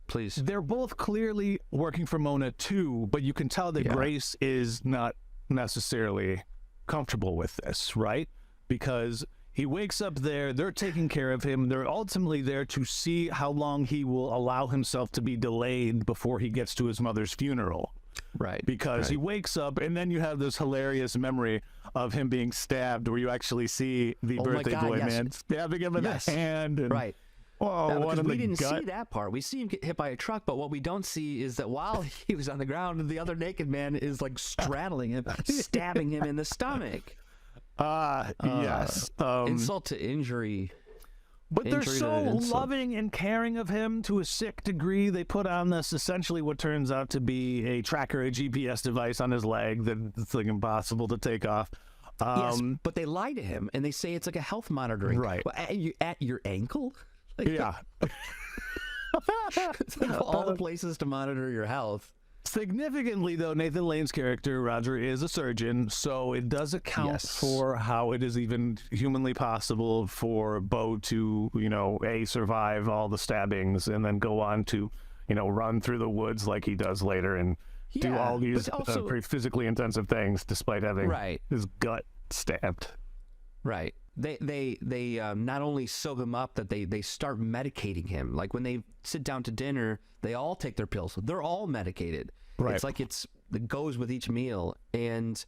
[SPEAKER 2] Please.
[SPEAKER 1] They're both clearly working for Mona too, but you can tell that Grace is not necessarily comfortable with this, right? Because he wakes up there, they're taking care of him. They're ultimately there to see how long he will allow himself to be delayed before he gets to his mother's funeral.
[SPEAKER 2] Right.
[SPEAKER 1] Because he wakes up, and then you have this hilarious memory of him being stabbed where you actually see the birthday boy man stabbing him in the hand. And,
[SPEAKER 2] right.
[SPEAKER 1] Oh,
[SPEAKER 2] because we didn't see that part. We see him get hit by a truck, but what we don't see is that while he was on the ground, the other naked man is like straddling him, stabbing him in the stomach.
[SPEAKER 1] Yes.
[SPEAKER 2] Insult to injury.
[SPEAKER 1] But they're so loving and caring of him to a sick degree. They put on this essentially what turns out to be a tracker, a GPS device on his leg that it's like impossible to take off.
[SPEAKER 2] Yes, but they lie to him and they say it's like a health monitoring.
[SPEAKER 1] Right.
[SPEAKER 2] Well, at your ankle?
[SPEAKER 1] Yeah.
[SPEAKER 2] All the places to monitor your health.
[SPEAKER 1] Significantly, though, Nathan Lane's character, Roger, is a surgeon, so it does account for how it is even humanly possible for Beau to, survive all the stabbings and then go on to, run through the woods like he does later and do all these pretty physically intensive things despite having his gut stabbed.
[SPEAKER 2] Right. they not only sew him up, that they start medicating him. Like when they sit down to dinner, they all take their pills. They're all medicated.
[SPEAKER 1] Right.
[SPEAKER 2] It's like it goes with each meal. And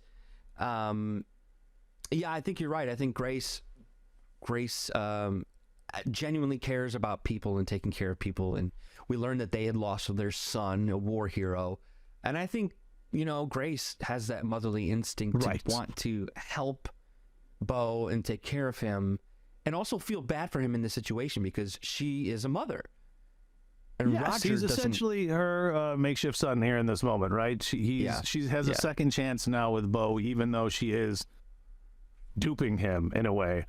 [SPEAKER 2] yeah, I think you're right. I think Grace genuinely cares about people and taking care of people. And we learned that they had lost their son, a war hero. And I think, you know, Grace has that motherly instinct to want to help Beau and take care of him, and also feel bad for him in this situation because she is a mother. And Roger
[SPEAKER 1] he's essentially her makeshift son here in this moment, right? She has a second chance now with Beau, even though she is duping him in a way.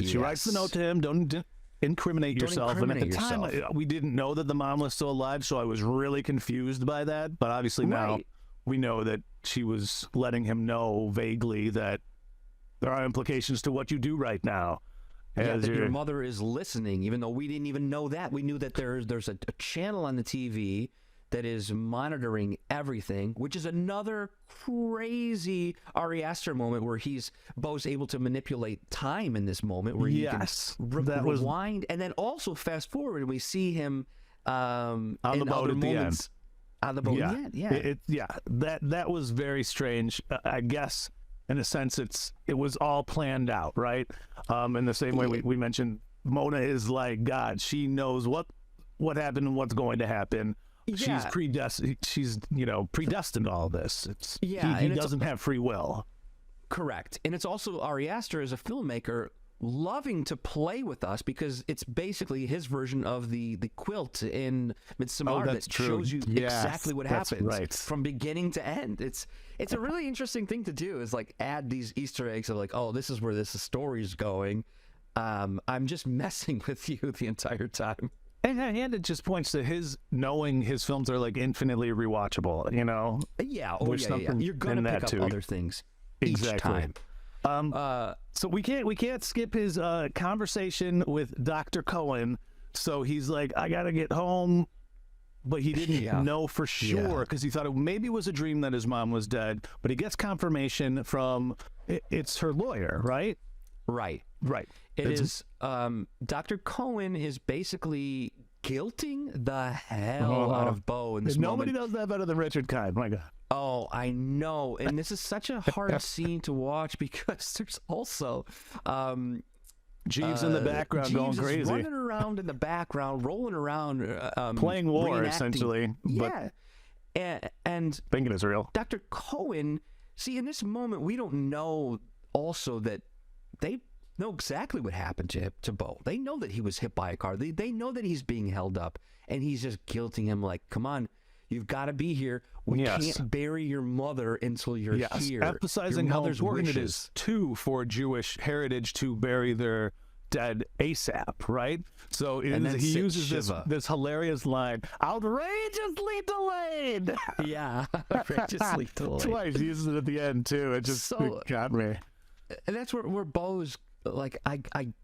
[SPEAKER 1] She writes the note to him, don't incriminate yourself. And at the time, we didn't know that the mom was still alive, so I was really confused by that. But obviously now we know that she was letting him know vaguely that there are implications to what you do right now.
[SPEAKER 2] Yeah, that your mother is listening, even though we didn't even know that. We knew that there's a channel on the TV that is monitoring everything, which is another crazy Ari Aster moment where Beau's able to manipulate time in this moment where he can rewind and then also fast forward and we see him
[SPEAKER 1] on the boat at the end.
[SPEAKER 2] On the boat,
[SPEAKER 1] that was very strange. I guess in a sense it was all planned out, right? In the same way we mentioned, Mona is like God. She knows what happened and what's going to happen. She's predestined. She's predestined to all this. He doesn't have free will.
[SPEAKER 2] Correct, and it's also Ari Aster as a filmmaker loving to play with us because it's basically his version of the quilt in Midsommar that shows you exactly what happens from beginning to end. It's a really interesting thing to do, is like add these Easter eggs of like, oh, this is where this story's going. I'm just messing with you the entire time.
[SPEAKER 1] And it just points to his knowing his films are like infinitely rewatchable, you know?
[SPEAKER 2] Yeah, You're gonna pick up other things each time.
[SPEAKER 1] So we can't skip his conversation with Dr. Cohen. So he's like, I gotta get home, but he didn't know for sure because he thought maybe it was a dream that his mom was dead. But he gets confirmation from it's her lawyer, right?
[SPEAKER 2] Right. It is. Dr. Cohen is basically guilting the hell out of Beau in this moment.
[SPEAKER 1] Nobody does that better than Richard Kind. My God.
[SPEAKER 2] Oh, I know. And this is such a hard scene to watch because there's also
[SPEAKER 1] Jeeves in the background going crazy.
[SPEAKER 2] Is running around in the background, rolling around.
[SPEAKER 1] Playing war, essentially.
[SPEAKER 2] Yeah. And
[SPEAKER 1] thinking it's real.
[SPEAKER 2] Dr. Cohen, see, in this moment, we don't know also that they know exactly what happened to Beau. They know that he was hit by a car. They know that he's being held up, and he's just guilting him like, come on, you've got to be here. We can't bury your mother until you're here.
[SPEAKER 1] Emphasizing how important it is, too, for Jewish heritage to bury their dead ASAP, right? So he uses this hilarious line, outrageously delayed.
[SPEAKER 2] Yeah, outrageously delayed.
[SPEAKER 1] Twice. He uses it at the end, too. It just got me.
[SPEAKER 2] And that's where Beau's like, I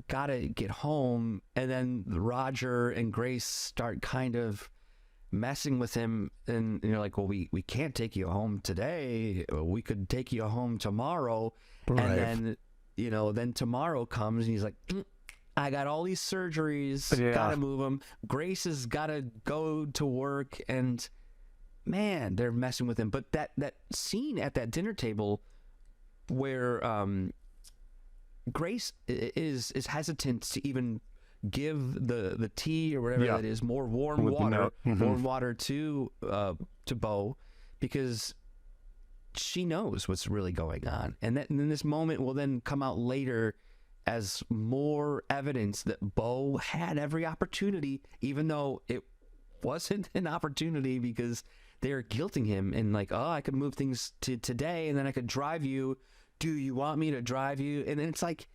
[SPEAKER 2] gotta get home, and then Roger and Grace start kind of messing with him, and you're like, well, we can't take you home today. We could take you home tomorrow. And then then tomorrow comes, and he's like, I got all these surgeries, gotta move them. Grace has gotta go to work, and man, they're messing with him. But that scene at that dinner table where Grace is hesitant to even give the tea or whatever that is more warm water to Beau, because she knows what's really going on, and then this moment will then come out later as more evidence that Beau had every opportunity, even though it wasn't an opportunity, because they're guilting him and like, oh, I could move things to today, and then I could drive you. Do you want me to drive you? And then it's like,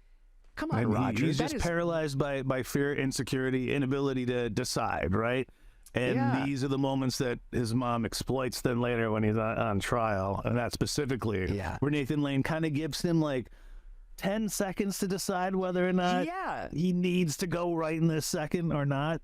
[SPEAKER 2] come on, Roger.
[SPEAKER 1] He's just paralyzed by fear, insecurity, inability to decide, right? And these are the moments that his mom exploits then later when he's on trial. And that specifically, where Nathan Lane kind of gives him like 10 seconds to decide whether or not he needs to go right in this second or not.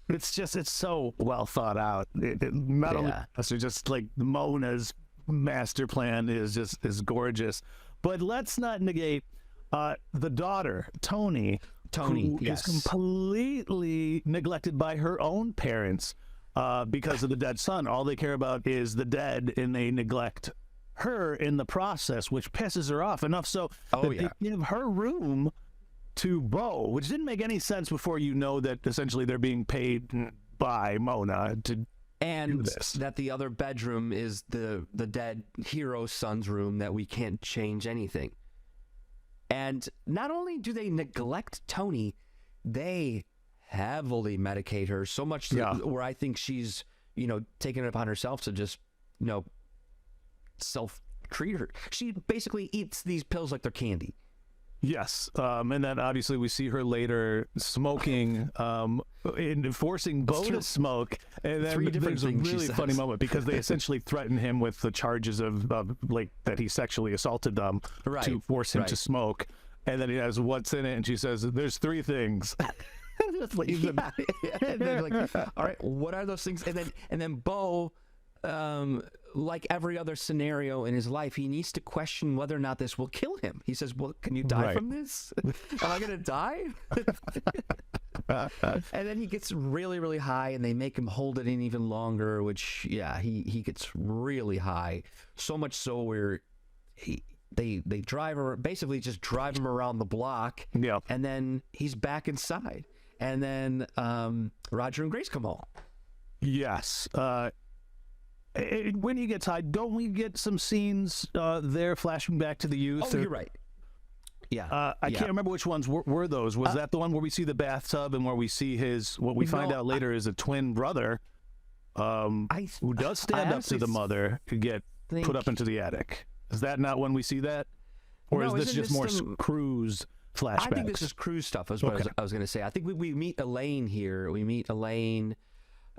[SPEAKER 1] It's so well thought out. Not only just like Mona's master plan is gorgeous, But let's not negate the daughter, Tony, who is completely neglected by her own parents because of the dead son. All they care about is the dead, and they neglect her in the process, which pisses her off enough so that they give her room to Beau, which didn't make any sense before you know that essentially they're being paid by Mona to do this.
[SPEAKER 2] That the other bedroom is the dead hero son's room, that we can't change anything. And not only do they neglect Tony, they heavily medicate her, so much where I think she's, taking it upon herself to just, self-treat her. She basically eats these pills like they're candy.
[SPEAKER 1] Yes, and then obviously we see her later smoking, and forcing Beau to smoke, and then there's a really funny moment because they essentially threaten him with the charges of like that he sexually assaulted them to force him to smoke, and then he has what's in it, and she says, "There's 3 things."
[SPEAKER 2] And they're like, all right, what are those things? And then Beau, like every other scenario in his life, he needs to question whether or not this will kill him. He says, well, can you die from this? Am I gonna die? And then he gets really, really high, and they make him hold it in even longer, which he gets really high, so much so where they drive her, basically just drive him around the block, and then he's back inside, and then Roger and Grace come home.
[SPEAKER 1] Yes. When he gets high, don't we get some scenes there flashing back to the youth?
[SPEAKER 2] Oh, you're right. Yeah.
[SPEAKER 1] I can't remember which ones were those. Was that the one where we see the bathtub and where we see what we find out later is a twin brother who does stand up to the mother to get put up into the attic? Is that not when we see that? Or is this just more Cruise flashbacks?
[SPEAKER 2] I think this is Cruise stuff, is what I was going to say. I think we meet Elaine here. We meet Elaine,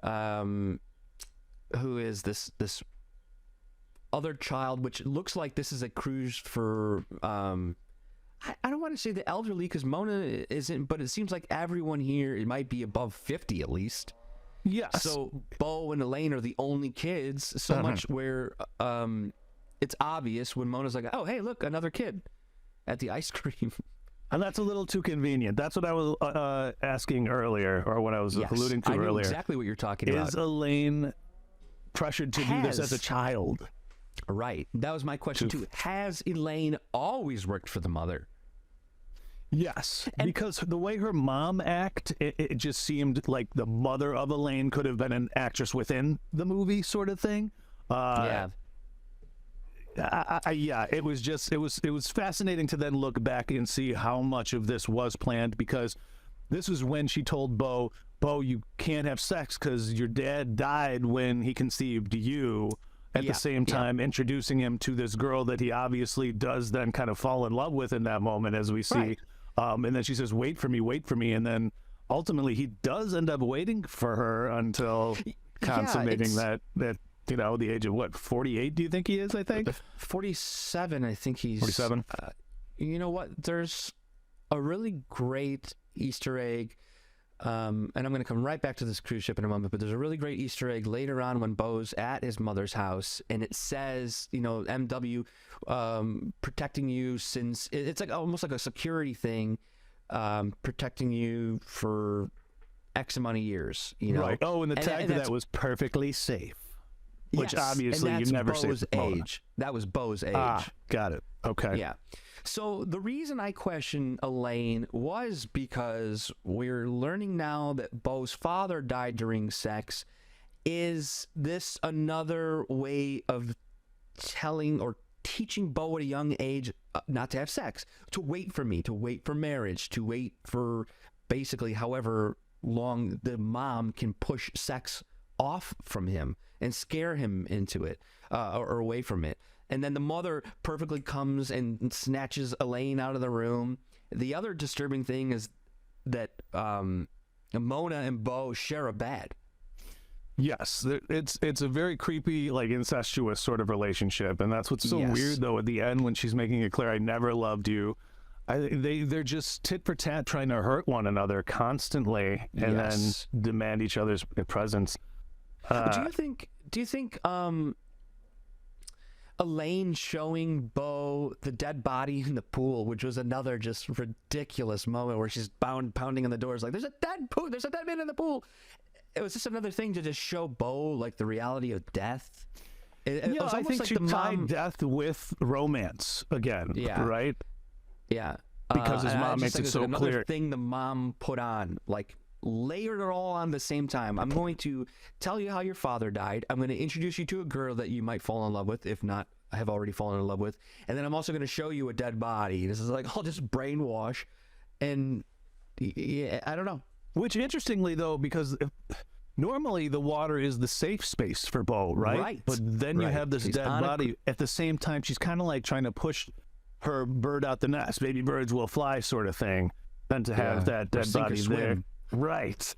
[SPEAKER 2] who is this other child, which looks like this is a Cruise for I don't want to say the elderly, because Mona isn't, but it seems like everyone here, it might be above 50 at least.
[SPEAKER 1] Yes.
[SPEAKER 2] So Beau and Elaine are the only kids, so much where it's obvious when Mona's like, oh, hey, look, another kid at the ice cream.
[SPEAKER 1] And that's a little too convenient. That's what I was asking earlier, or what I was alluding to earlier.
[SPEAKER 2] I know exactly what you're talking about.
[SPEAKER 1] Is Elaine pressured to do this as a child?
[SPEAKER 2] Right. That was my question too. Has Elaine always worked for the mother?
[SPEAKER 1] Yes, because the way her mom it just seemed like the mother of Elaine could have been an actress within the movie, sort of thing. It was fascinating to then look back and see how much of this was planned, because this was when she told Beau, you can't have sex because your dad died when he conceived you. At the same time, introducing him to this girl that he obviously does then kind of fall in love with in that moment, as we see. And then she says, wait for me. And then ultimately he does end up waiting for her until consummating that the age of what, 48 do you think he is? I think
[SPEAKER 2] 47. I think he's
[SPEAKER 1] 47.
[SPEAKER 2] You know what, there's a really great Easter egg, and I'm going to come right back to this cruise ship in a moment, but there's a really great Easter egg later on when Beau's at his mother's house, and it says, MW protecting you since, it's like almost like a security thing, protecting you for X amount of years, Right.
[SPEAKER 1] Oh, and the tag to that was perfectly safe. Which obviously you never say
[SPEAKER 2] age. That was Beau's age.
[SPEAKER 1] Ah, got it. Okay.
[SPEAKER 2] Yeah. So the reason I question Elaine was because we're learning now that Beau's father died during sex. Is this another way of telling or teaching Beau at a young age not to have sex, to wait for me, to wait for marriage, to wait for basically however long the mom can push sex off from him and scare him into it or away from it? And then the mother perfectly comes and snatches Elaine out of the room. The other disturbing thing is that Mona and Beau share a bed.
[SPEAKER 1] Yes, it's a very creepy, like incestuous sort of relationship, and that's what's so weird though. At the end, when she's making it clear, "I never loved you," they're just tit for tat trying to hurt one another constantly, and then demand each other's presence.
[SPEAKER 2] Do you think Elaine showing Beau the dead body in the pool, which was another just ridiculous moment where she's pounding on the doors like, there's a dead man in the pool. It was just another thing to just show Beau like the reality of death. It was
[SPEAKER 1] I
[SPEAKER 2] almost
[SPEAKER 1] think
[SPEAKER 2] like
[SPEAKER 1] she tied death with romance again, right?
[SPEAKER 2] Yeah.
[SPEAKER 1] Because his mom makes it so
[SPEAKER 2] another
[SPEAKER 1] clear.
[SPEAKER 2] Thing the mom put on, like, layered it all on the same time. I'm going to tell you how your father died. I'm going to introduce you to a girl that you might fall in love with, if not, I have already fallen in love with. And then I'm also going to show you a dead body. This is like all just brainwash. And yeah, I don't know.
[SPEAKER 1] Which, interestingly, though, because normally the water is the safe space for Beau, right?
[SPEAKER 2] Right.
[SPEAKER 1] But then you have this
[SPEAKER 2] She's
[SPEAKER 1] dead body. At the same time, she's kind of like trying to push her bird out the nest. Baby birds will fly, sort of thing. Than to have that dead body there. Right.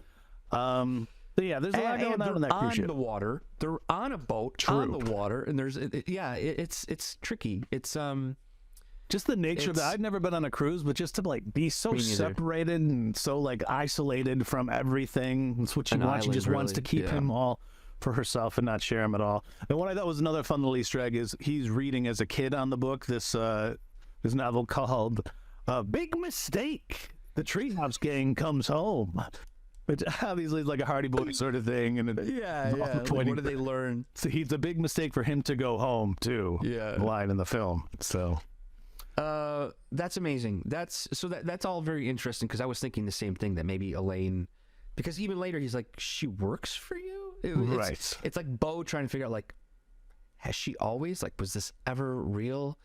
[SPEAKER 1] But yeah, there's a lot going on in that cruise ship.
[SPEAKER 2] On the water. They're on a boat on the water, and there's it's tricky. It's
[SPEAKER 1] just the nature of that. I've never been on a cruise, but just to like be so separated and so like isolated from everything. That's what she wants. She just wants to keep him all for herself and not share him at all. And what I thought was another fun little Easter egg is he's reading as a kid on the book this novel called Big Mistake. The Treehouse Gang Comes Home. Which obviously is like a Hardy Boy sort of thing. And
[SPEAKER 2] like, what did they learn?
[SPEAKER 1] So it's a big mistake for him to go home, too.
[SPEAKER 2] Yeah.
[SPEAKER 1] Line in the film. So
[SPEAKER 2] that's amazing. That's all very interesting, because I was thinking the same thing, that maybe Elaine, because even later he's like, she works for you? It's like Beau trying to figure out, like, has she always, like, was this ever real?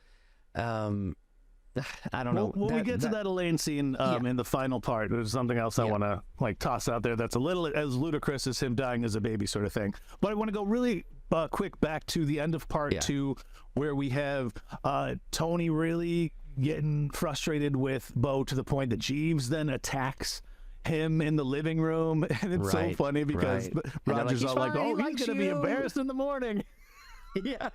[SPEAKER 2] I don't know.
[SPEAKER 1] When we get to that Elaine scene in the final part, there's something else I want to like toss out there that's a little as ludicrous as him dying as a baby sort of thing. But I want to go really quick back to the end of part 2, where we have Tony really getting frustrated with Beau to the point that Jeeves then attacks him in the living room. And it's so funny because Roger's all like, oh, he's going to be embarrassed in the morning.
[SPEAKER 2] Yeah.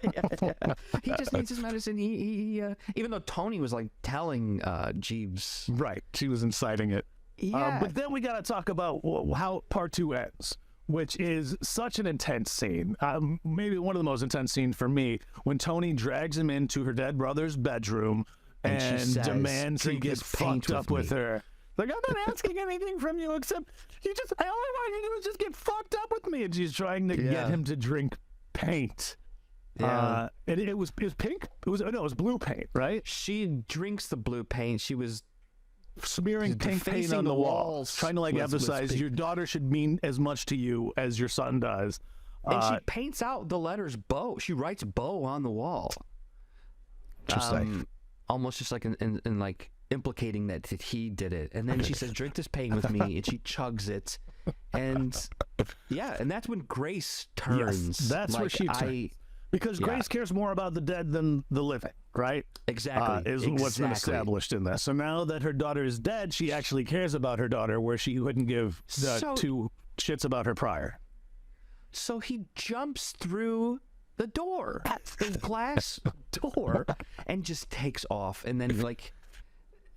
[SPEAKER 2] He just needs his medicine. He even though Tony was like telling Jeeves,
[SPEAKER 1] right? She was inciting it.
[SPEAKER 2] Yeah.
[SPEAKER 1] But then we got to talk about how part 2 ends, which is such an intense scene. Maybe one of the most intense scenes for me, when Tony drags him into her dead brother's bedroom and
[SPEAKER 2] says,
[SPEAKER 1] demands he gets fucked up with her. Like, I'm not asking anything from you except all I want you to do is just get fucked up with me. And she's trying to get him to drink paint.
[SPEAKER 2] Yeah.
[SPEAKER 1] And it was pink. It was blue paint, right?
[SPEAKER 2] She drinks the blue paint. She was
[SPEAKER 1] smearing pink paint on the walls, trying to like emphasize your daughter should mean as much to you as your son does.
[SPEAKER 2] And she paints out the letters Beau. She writes Beau on the wall. Almost just like in like implicating that he did it. And then she says, drink this paint with me, and she chugs it. And and that's when Grace turns.
[SPEAKER 1] Yes, that's where she turns. Because Grace cares more about the dead than the living, right?
[SPEAKER 2] Exactly.
[SPEAKER 1] Is what's been established in this. So now that her daughter is dead, she actually cares about her daughter, where she wouldn't give two shits about her prior.
[SPEAKER 2] So he jumps through the door, the glass door, and just takes off. And then, like,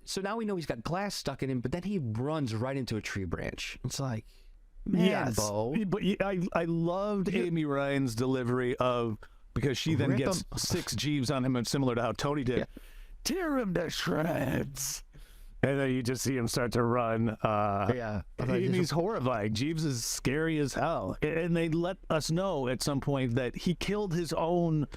[SPEAKER 2] so now we know he's got glass stuck in him, but then he runs right into a tree branch. It's like, man, Beau.
[SPEAKER 1] But I loved Amy Ryan's delivery of, because she then gets 6 Jeeves on him, and similar to how Tony did. Tear him to shreds. And then you just see him start to run. And he's horrifying. Jeeves is scary as hell. And they let us know at some point that he killed his own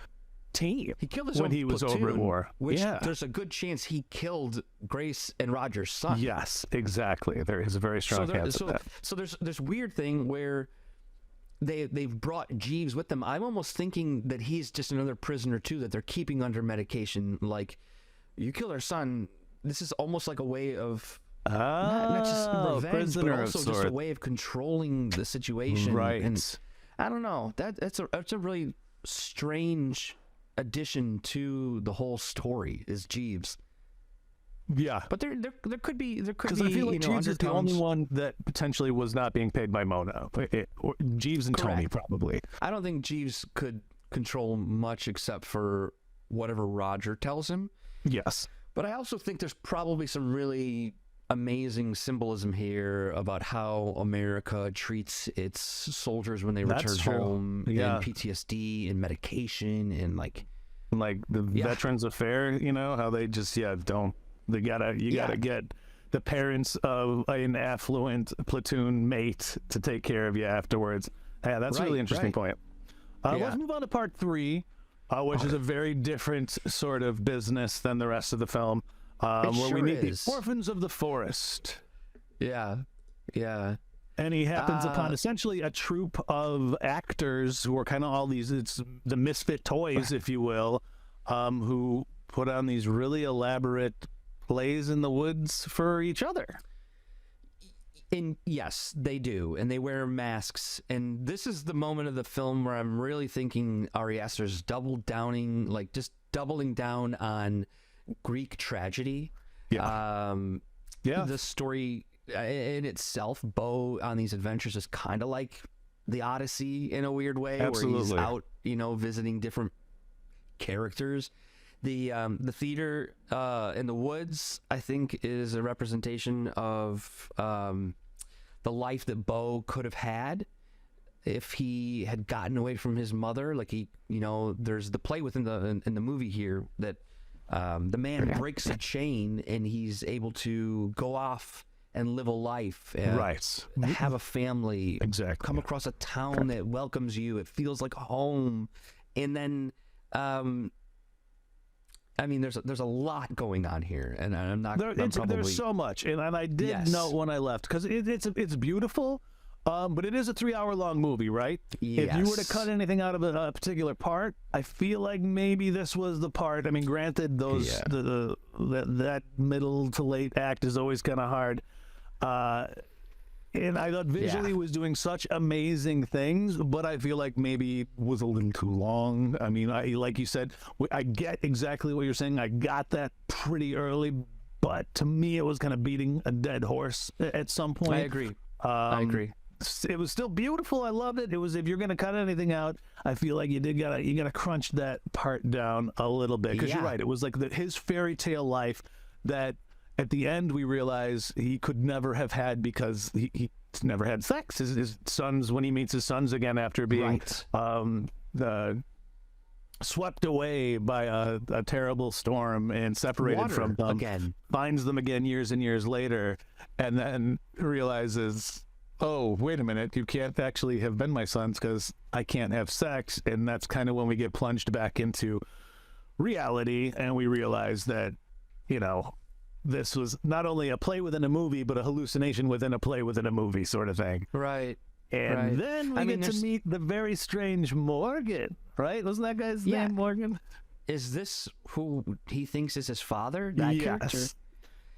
[SPEAKER 1] team.
[SPEAKER 2] He killed his
[SPEAKER 1] when
[SPEAKER 2] own
[SPEAKER 1] he was
[SPEAKER 2] platoon,
[SPEAKER 1] over at war.
[SPEAKER 2] Which there's a good chance he killed Grace and Roger's son.
[SPEAKER 1] Yes, exactly. There is a very strong chance of that.
[SPEAKER 2] So there's this weird thing where they've brought Jeeves with them. I'm almost thinking that he's just another prisoner too, that they're keeping under medication. Like, you killed our son. This is almost like a way of not just revenge, but also just a way of controlling the situation.
[SPEAKER 1] Right.
[SPEAKER 2] And I don't know. That's a really strange addition to the whole story, is Jeeves.
[SPEAKER 1] Yeah,
[SPEAKER 2] but there could be
[SPEAKER 1] because I feel like Jeeves is the only one that potentially was not being paid by Mona. Or Jeeves and Tony probably.
[SPEAKER 2] I don't think Jeeves could control much except for whatever Roger tells him.
[SPEAKER 1] Yes,
[SPEAKER 2] but I also think there's probably some really amazing symbolism here about how America treats its soldiers when they return home, and PTSD and medication, and like
[SPEAKER 1] like the Veterans Affair, you know, how they just don't, you gotta get the parents of an affluent platoon mate to take care of you afterwards. Yeah, that's a really interesting point. Let's move on to part 3, which is a very different sort of business than the rest of the film, where we meet the orphans of the forest.
[SPEAKER 2] Yeah.
[SPEAKER 1] And he happens upon essentially a troupe of actors who are kind of all these, it's the misfit toys, if you will, who put on these really elaborate plays in the woods for each other.
[SPEAKER 2] And yes, they do. And they wear masks. And this is the moment of the film where I'm really thinking Ari Aster's doubling down on Greek tragedy. The story in itself, Beau on these adventures is kind of like the Odyssey in a weird way.
[SPEAKER 1] Absolutely.
[SPEAKER 2] Where he's out, visiting different characters. The theater in the woods, I think, is a representation of the life that Beau could have had if he had gotten away from his mother. Like there's the play within in the movie here that the man breaks a chain and he's able to go off and live a life, have a family, come across a town that welcomes you. It feels like home, and then. I mean, there's a lot going on here, and I'm not.
[SPEAKER 1] There's so much, and I did note when I left, because it's beautiful, but it is a 3-hour-long movie, right?
[SPEAKER 2] Yes.
[SPEAKER 1] If you were to cut anything out of a particular part, I feel like maybe this was the part. I mean, granted, that middle to late act is always kind of hard. And I thought visually was doing such amazing things, but I feel like maybe it was a little too long. I mean, like you said, I get exactly what you're saying. I got that pretty early, but to me, it was kind of beating a dead horse at some point.
[SPEAKER 2] I agree.
[SPEAKER 1] It was still beautiful. I loved it. It was, if you're going to cut anything out, I feel like you gotta crunch that part down a little bit, because you're right. It was like his fairy tale life that. At the end, we realize he could never have had, because he never had sex. His sons, when he meets his sons again after being swept away by a terrible storm and separated from them, finds them again years and years later, and then realizes, oh, wait a minute, you can't actually have been my sons because I can't have sex. And that's kind of when we get plunged back into reality, and we realize that, this was not only a play within a movie, but a hallucination within a play within a movie sort of thing.
[SPEAKER 2] Right.
[SPEAKER 1] And then we get to meet the very strange Morgan, right? Wasn't that guy's name Morgan?
[SPEAKER 2] Is this who he thinks is his father? That character?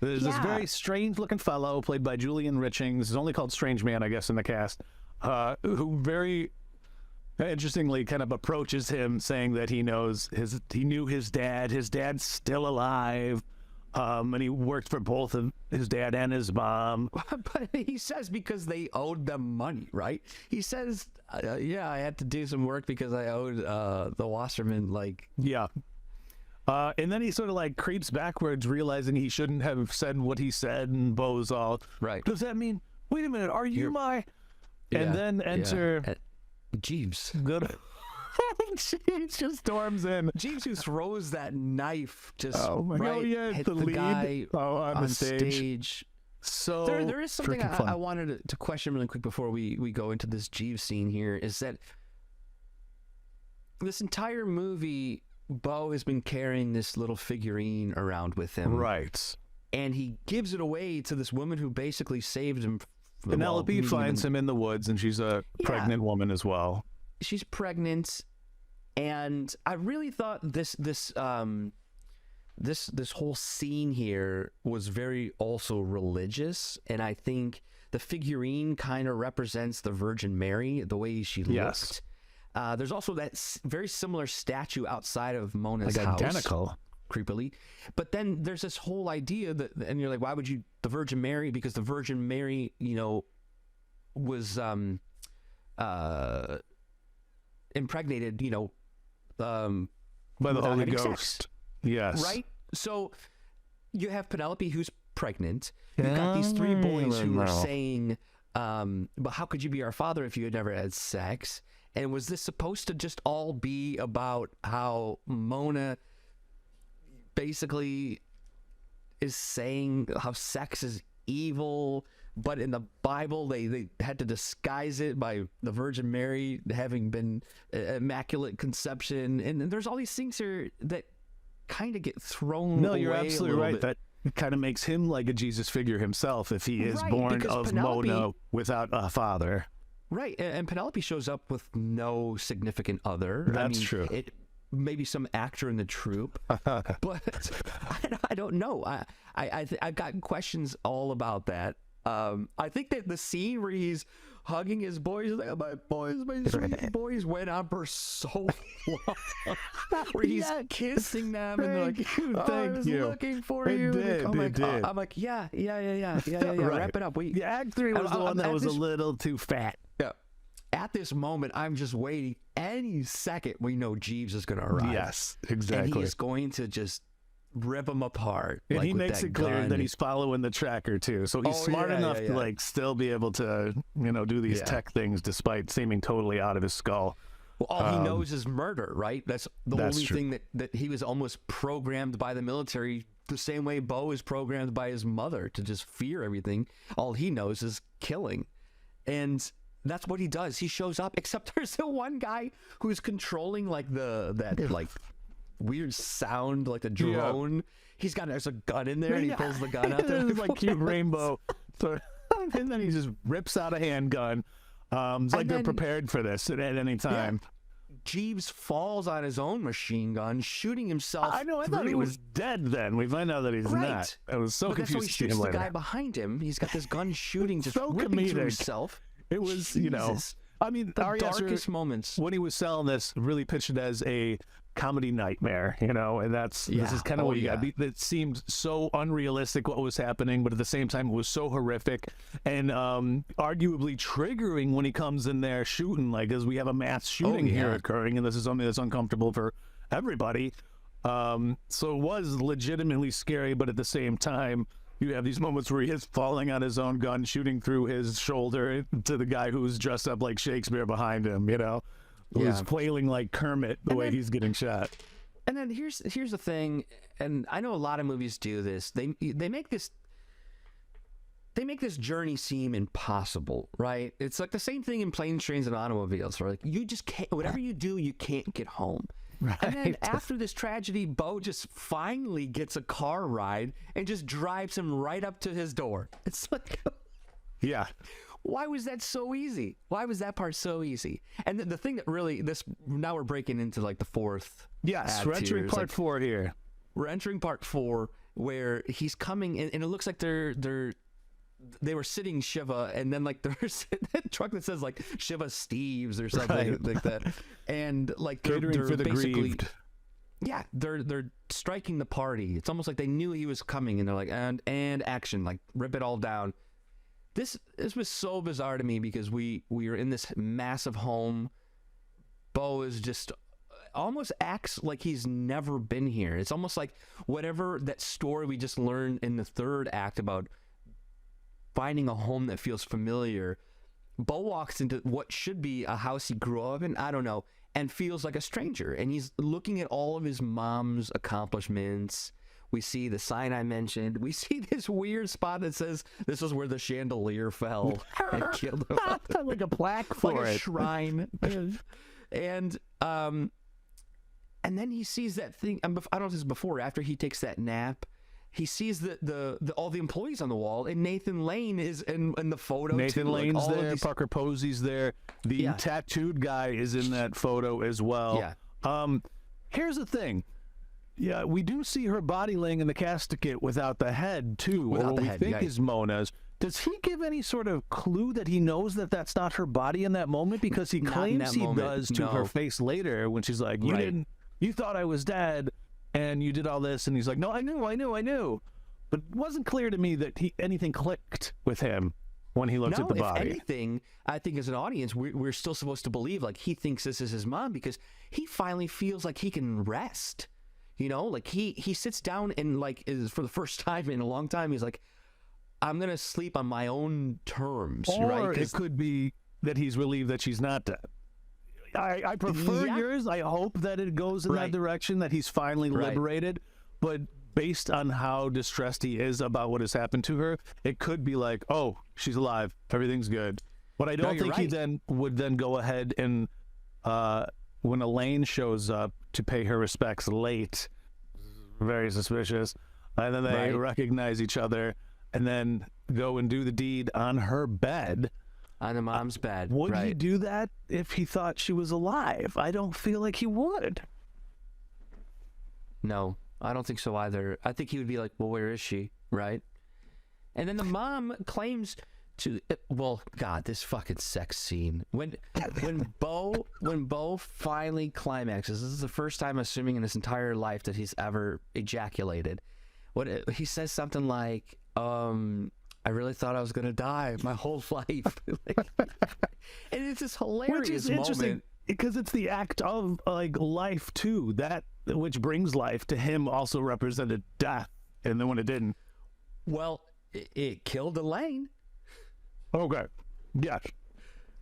[SPEAKER 1] There's this very strange-looking fellow played by Julian Richings. He's only called Strange Man, I guess, in the cast, who very interestingly kind of approaches him saying that he knew his dad. His dad's still alive. And he worked for both of his dad and his mom.
[SPEAKER 2] But he says because they owed them money, right? He says, I had to do some work because I owed the Wasserman,
[SPEAKER 1] and then he sort of like creeps backwards, realizing he shouldn't have said what he said, and Beau's all,
[SPEAKER 2] right.
[SPEAKER 1] Does that mean, wait a minute, are you my... And then enter...
[SPEAKER 2] Jeeves.
[SPEAKER 1] Jeeves just storms in.
[SPEAKER 2] Jeeves, who throws that knife, just
[SPEAKER 1] hit
[SPEAKER 2] the
[SPEAKER 1] lead
[SPEAKER 2] guy
[SPEAKER 1] on the stage.
[SPEAKER 2] So there is something I wanted to question really quick before we go into this Jeeves scene here, is that this entire movie, Beau has been carrying this little figurine around with him.
[SPEAKER 1] Right.
[SPEAKER 2] And he gives it away to this woman who basically saved him.
[SPEAKER 1] Penelope finds him in the woods, and she's a pregnant woman as well.
[SPEAKER 2] She's pregnant, and I really thought this whole scene here was very also religious, and I think the figurine kind of represents the Virgin Mary, the way she looked. There's also that very similar statue outside of Mona's house.
[SPEAKER 1] Identical.
[SPEAKER 2] Creepily. But then there's this whole idea that, and you're like, why would you, the Virgin Mary? Because the Virgin Mary, was impregnated,
[SPEAKER 1] by the Holy Ghost.
[SPEAKER 2] Sex.
[SPEAKER 1] Yes.
[SPEAKER 2] Right? So you have Penelope, who's pregnant. You've got these three boys who are saying, but how could you be our father if you had never had sex? And was this supposed to just all be about how Mona basically is saying how sex is evil, but in the Bible they had to disguise it by the Virgin Mary having been immaculate conception, and there's all these things here that kind of get thrown away.
[SPEAKER 1] No, you're absolutely right.
[SPEAKER 2] Bit.
[SPEAKER 1] That kind of makes him like a Jesus figure himself if he is born of Mona without a father.
[SPEAKER 2] Right, and Penelope shows up with no significant other.
[SPEAKER 1] That's true.
[SPEAKER 2] Maybe some actor in the troupe, but I don't know. I've got questions all about that. I think that the scene where he's hugging his boys, like, my sweet boys, went on for so long. Where he's kissing them and they're like, I was looking for you. I'm like, yeah. Right. Wrap it up.
[SPEAKER 1] Act 3 was the one that was a little too fat.
[SPEAKER 2] Yeah. At this moment, I'm just waiting. Any second, we know Jeeves is going to arrive.
[SPEAKER 1] Yes, exactly.
[SPEAKER 2] And he's going to just rip them apart.
[SPEAKER 1] And he makes it clear that he's following the tracker too, so he's smart enough to like still be able to do these tech things despite seeming totally out of his skull.
[SPEAKER 2] Well, all he knows is murder, right? That's the only thing that he was almost programmed by the military, the same way Beau is programmed by his mother to just fear everything. All he knows is killing, and that's what he does. He shows up, except there's the one guy who's controlling like that like weird sound, like a drone. There's a gun in there, and he pulls the gun out.
[SPEAKER 1] There's like cute rainbow. So, and then he just rips out a handgun. It's like they're prepared for this at any time.
[SPEAKER 2] Yeah. Jeeves falls on his own machine gun, shooting himself.
[SPEAKER 1] I know. I thought he was dead. Then we find out that he's not. I was so confused.
[SPEAKER 2] So he shoots the guy behind him. He's got this gun shooting, just
[SPEAKER 1] so
[SPEAKER 2] ripping through himself.
[SPEAKER 1] It was, I mean,
[SPEAKER 2] the darkest moments.
[SPEAKER 1] When he was selling this, really pitched it as a comedy nightmare, and this is kind of what you got. It seemed so unrealistic what was happening, but at the same time, it was so horrific and arguably triggering when he comes in there shooting, like, as we have a mass shooting here occurring, and this is something that's uncomfortable for everybody. So it was legitimately scary, but at the same time, you have these moments where he is falling on his own gun, shooting through his shoulder to the guy who's dressed up like Shakespeare behind him, who's flailing like Kermit the way he's getting shot.
[SPEAKER 2] And then here's the thing, and I know a lot of movies do this. They make this journey seem impossible, right? It's like the same thing in Planes, Trains, and Automobiles, where like you just can't, whatever you do, you can't get home. Right. And then after this tragedy, Beau just finally gets a car ride and just drives him right up to his door. It's like, why was that so easy? Why was that part so easy? And then the thing that really, now we're breaking into like the fourth.
[SPEAKER 1] Yes, we're entering part 4 here.
[SPEAKER 2] We're entering part 4 where he's coming in, and it looks like they were sitting Shiva, and then like there's a truck that says like Shiva Steve's or something like that, and like they're
[SPEAKER 1] for the
[SPEAKER 2] basically
[SPEAKER 1] grieved.
[SPEAKER 2] Yeah, they're striking the party. It's almost like they knew he was coming, and they're like, and action, like rip it all down. This was so bizarre to me because we were in this massive home. Beau is just almost acts like he's never been here. It's almost like whatever that story we just learned in the 3rd act about finding a home that feels familiar. Beau walks into what should be a house he grew up in, I don't know, and feels like a stranger. And he's looking at all of his mom's accomplishments. We see the sign I mentioned. We see this weird spot that says this is where the chandelier fell and killed him.
[SPEAKER 1] Like a plaque for
[SPEAKER 2] like a shrine. And then he sees that thing. I don't know if this is before or after he takes that nap. He sees all the employees on the wall, and Nathan Lane is in the photo.
[SPEAKER 1] Nathan Lane's there. Parker Posey's there. The tattooed guy is in that photo as well.
[SPEAKER 2] Yeah.
[SPEAKER 1] Here's the thing. Yeah, we do see her body laying in the casket without the head too, or what we think is Mona's. Does he give any sort of clue that he knows that that's not her body in that moment? Because he claims he does to her face later when she's like, you thought I was dead. And you did all this, and he's like, no, I knew. But it wasn't clear to me that anything clicked with him when he looked at the body.
[SPEAKER 2] If anything, I think as an audience, we're still supposed to believe like he thinks this is his mom because he finally feels like he can rest. Like he sits down and like is for the first time in a long time, he's like, I'm gonna sleep on my own terms.
[SPEAKER 1] Or it could be that he's relieved that she's not dead. I prefer
[SPEAKER 2] Yeah.
[SPEAKER 1] yours. I hope that it goes in that
[SPEAKER 2] Right.
[SPEAKER 1] direction, that he's finally
[SPEAKER 2] Right.
[SPEAKER 1] liberated. But based on how distressed he is about what has happened to her, it could be like, oh, she's alive, everything's good. But I don't
[SPEAKER 2] you're
[SPEAKER 1] think he
[SPEAKER 2] right.
[SPEAKER 1] then would then go ahead and when Elaine shows up to pay her respects late, very suspicious, and then they
[SPEAKER 2] Right.
[SPEAKER 1] recognize each other and then go and do the deed on her bed.
[SPEAKER 2] On the mom's bed.
[SPEAKER 1] Would he
[SPEAKER 2] right.
[SPEAKER 1] do that if he thought she was alive? I don't feel like he would.
[SPEAKER 2] No, I don't think so either. I think he would be like, well, where is she? Right? And then the mom claims to, well, God, this fucking sex scene. When Beau finally climaxes, this is the first time, assuming in his entire life, that he's ever ejaculated. He says something like, I really thought I was going to die my whole life. Like, and it's this hilarious
[SPEAKER 1] Which is interesting
[SPEAKER 2] moment.
[SPEAKER 1] because it's the act of like life too. That which brings life to him also represented death, and then when it didn't.
[SPEAKER 2] Well, it killed Elaine.
[SPEAKER 1] Okay, yes,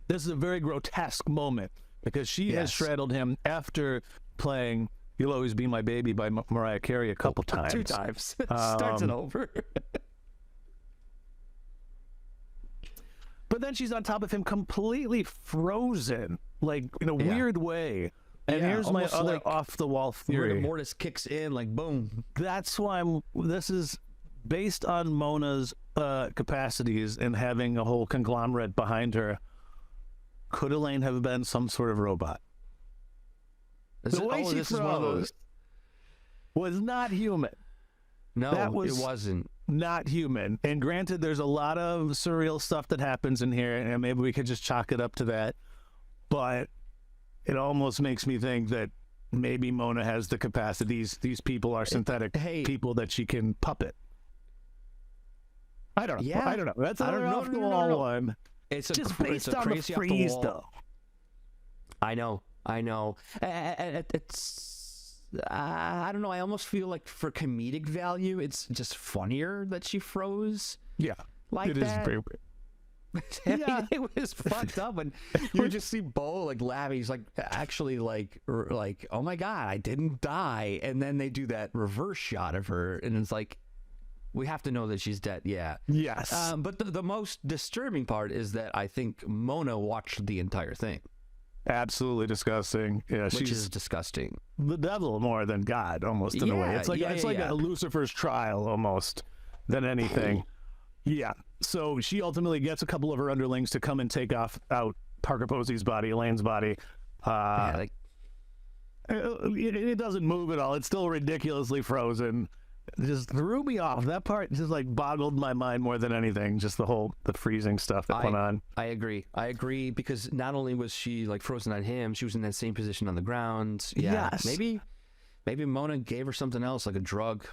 [SPEAKER 1] this is a very grotesque moment because she has
[SPEAKER 2] Yes.
[SPEAKER 1] straddled him after playing "You'll Always Be My Baby" by Mariah Carey a couple times.
[SPEAKER 2] 2 times. Starts it over.
[SPEAKER 1] But then she's on top of him, completely frozen, like in a weird way. And
[SPEAKER 2] Yeah,
[SPEAKER 1] here's my
[SPEAKER 2] almost
[SPEAKER 1] other
[SPEAKER 2] like
[SPEAKER 1] off-the-wall
[SPEAKER 2] Rigor
[SPEAKER 1] theory.
[SPEAKER 2] mortis kicks in, like boom.
[SPEAKER 1] That's why this is based on Mona's capacities and having a whole conglomerate behind her. Could Elaine have been some sort of robot?
[SPEAKER 2] This is one of those.
[SPEAKER 1] Was not human.
[SPEAKER 2] No,
[SPEAKER 1] that was-
[SPEAKER 2] it wasn't.
[SPEAKER 1] Not human. And granted, there's a lot of surreal stuff that happens in here, and maybe we could just chalk it up to that. But it almost makes me think that maybe Mona has the capacities. These people are synthetic
[SPEAKER 2] Hey.
[SPEAKER 1] people that she can puppet. I don't know.
[SPEAKER 2] Yeah.
[SPEAKER 1] I don't know. That's
[SPEAKER 2] I don't
[SPEAKER 1] another
[SPEAKER 2] know.
[SPEAKER 1] off the wall one.
[SPEAKER 2] It's
[SPEAKER 1] Just
[SPEAKER 2] it's
[SPEAKER 1] based
[SPEAKER 2] a
[SPEAKER 1] on the
[SPEAKER 2] crazy off
[SPEAKER 1] freeze,
[SPEAKER 2] wall.
[SPEAKER 1] though.
[SPEAKER 2] I know. It's I don't know. I almost feel like for comedic value, it's just funnier that she froze
[SPEAKER 1] Yeah.
[SPEAKER 2] like
[SPEAKER 1] It is
[SPEAKER 2] that.
[SPEAKER 1] very Yeah.
[SPEAKER 2] It was fucked up when you just see Beau like laughing. He's like actually like oh my God, I didn't die. And then they do that reverse shot of her, and it's like, we have to know that she's dead. Yeah.
[SPEAKER 1] Yes.
[SPEAKER 2] But the most disturbing part is that I think Mona watched the entire thing,
[SPEAKER 1] Absolutely disgusting. Yeah,
[SPEAKER 2] which
[SPEAKER 1] she's
[SPEAKER 2] is disgusting.
[SPEAKER 1] the devil more than God, almost in a way.
[SPEAKER 2] Yeah,
[SPEAKER 1] It's like
[SPEAKER 2] yeah,
[SPEAKER 1] it's
[SPEAKER 2] yeah,
[SPEAKER 1] like
[SPEAKER 2] yeah.
[SPEAKER 1] a Lucifer's trial almost than anything. Yeah. So she ultimately gets a couple of her underlings to come and take out Parker Posey's body, Elaine's body.
[SPEAKER 2] Yeah, like,
[SPEAKER 1] It doesn't move at all. It's still ridiculously frozen. It just threw me off. That part just like boggled my mind more than anything. Just the freezing stuff that went on.
[SPEAKER 2] I agree, because not only was she like frozen on him, she was in that same position on the ground. Yeah.
[SPEAKER 1] Yes.
[SPEAKER 2] Maybe Mona gave her something else, like a drug.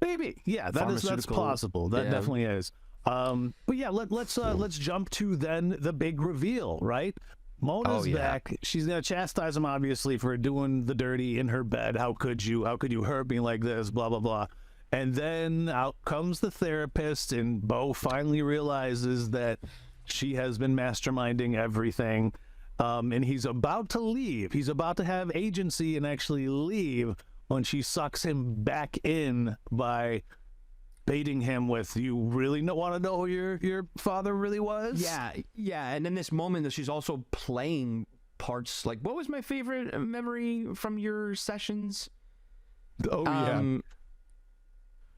[SPEAKER 1] Maybe. Yeah, that's
[SPEAKER 2] Pharmaceutical.
[SPEAKER 1] possible. That
[SPEAKER 2] Yeah.
[SPEAKER 1] definitely is. But yeah, let's jump to then the big reveal, right? Mona's back. She's gonna chastise him obviously for doing the dirty in her bed. How could you? How could you hurt me like this? Blah blah blah. And then out comes the therapist, and Beau finally realizes that she has been masterminding everything. And he's about to leave. He's about to have agency and actually leave when she sucks him back in by baiting him with, "You really want to know who your father really was?"
[SPEAKER 2] Yeah. And in this moment that she's also playing parts, like, what was my favorite memory from your sessions?
[SPEAKER 1] Oh yeah.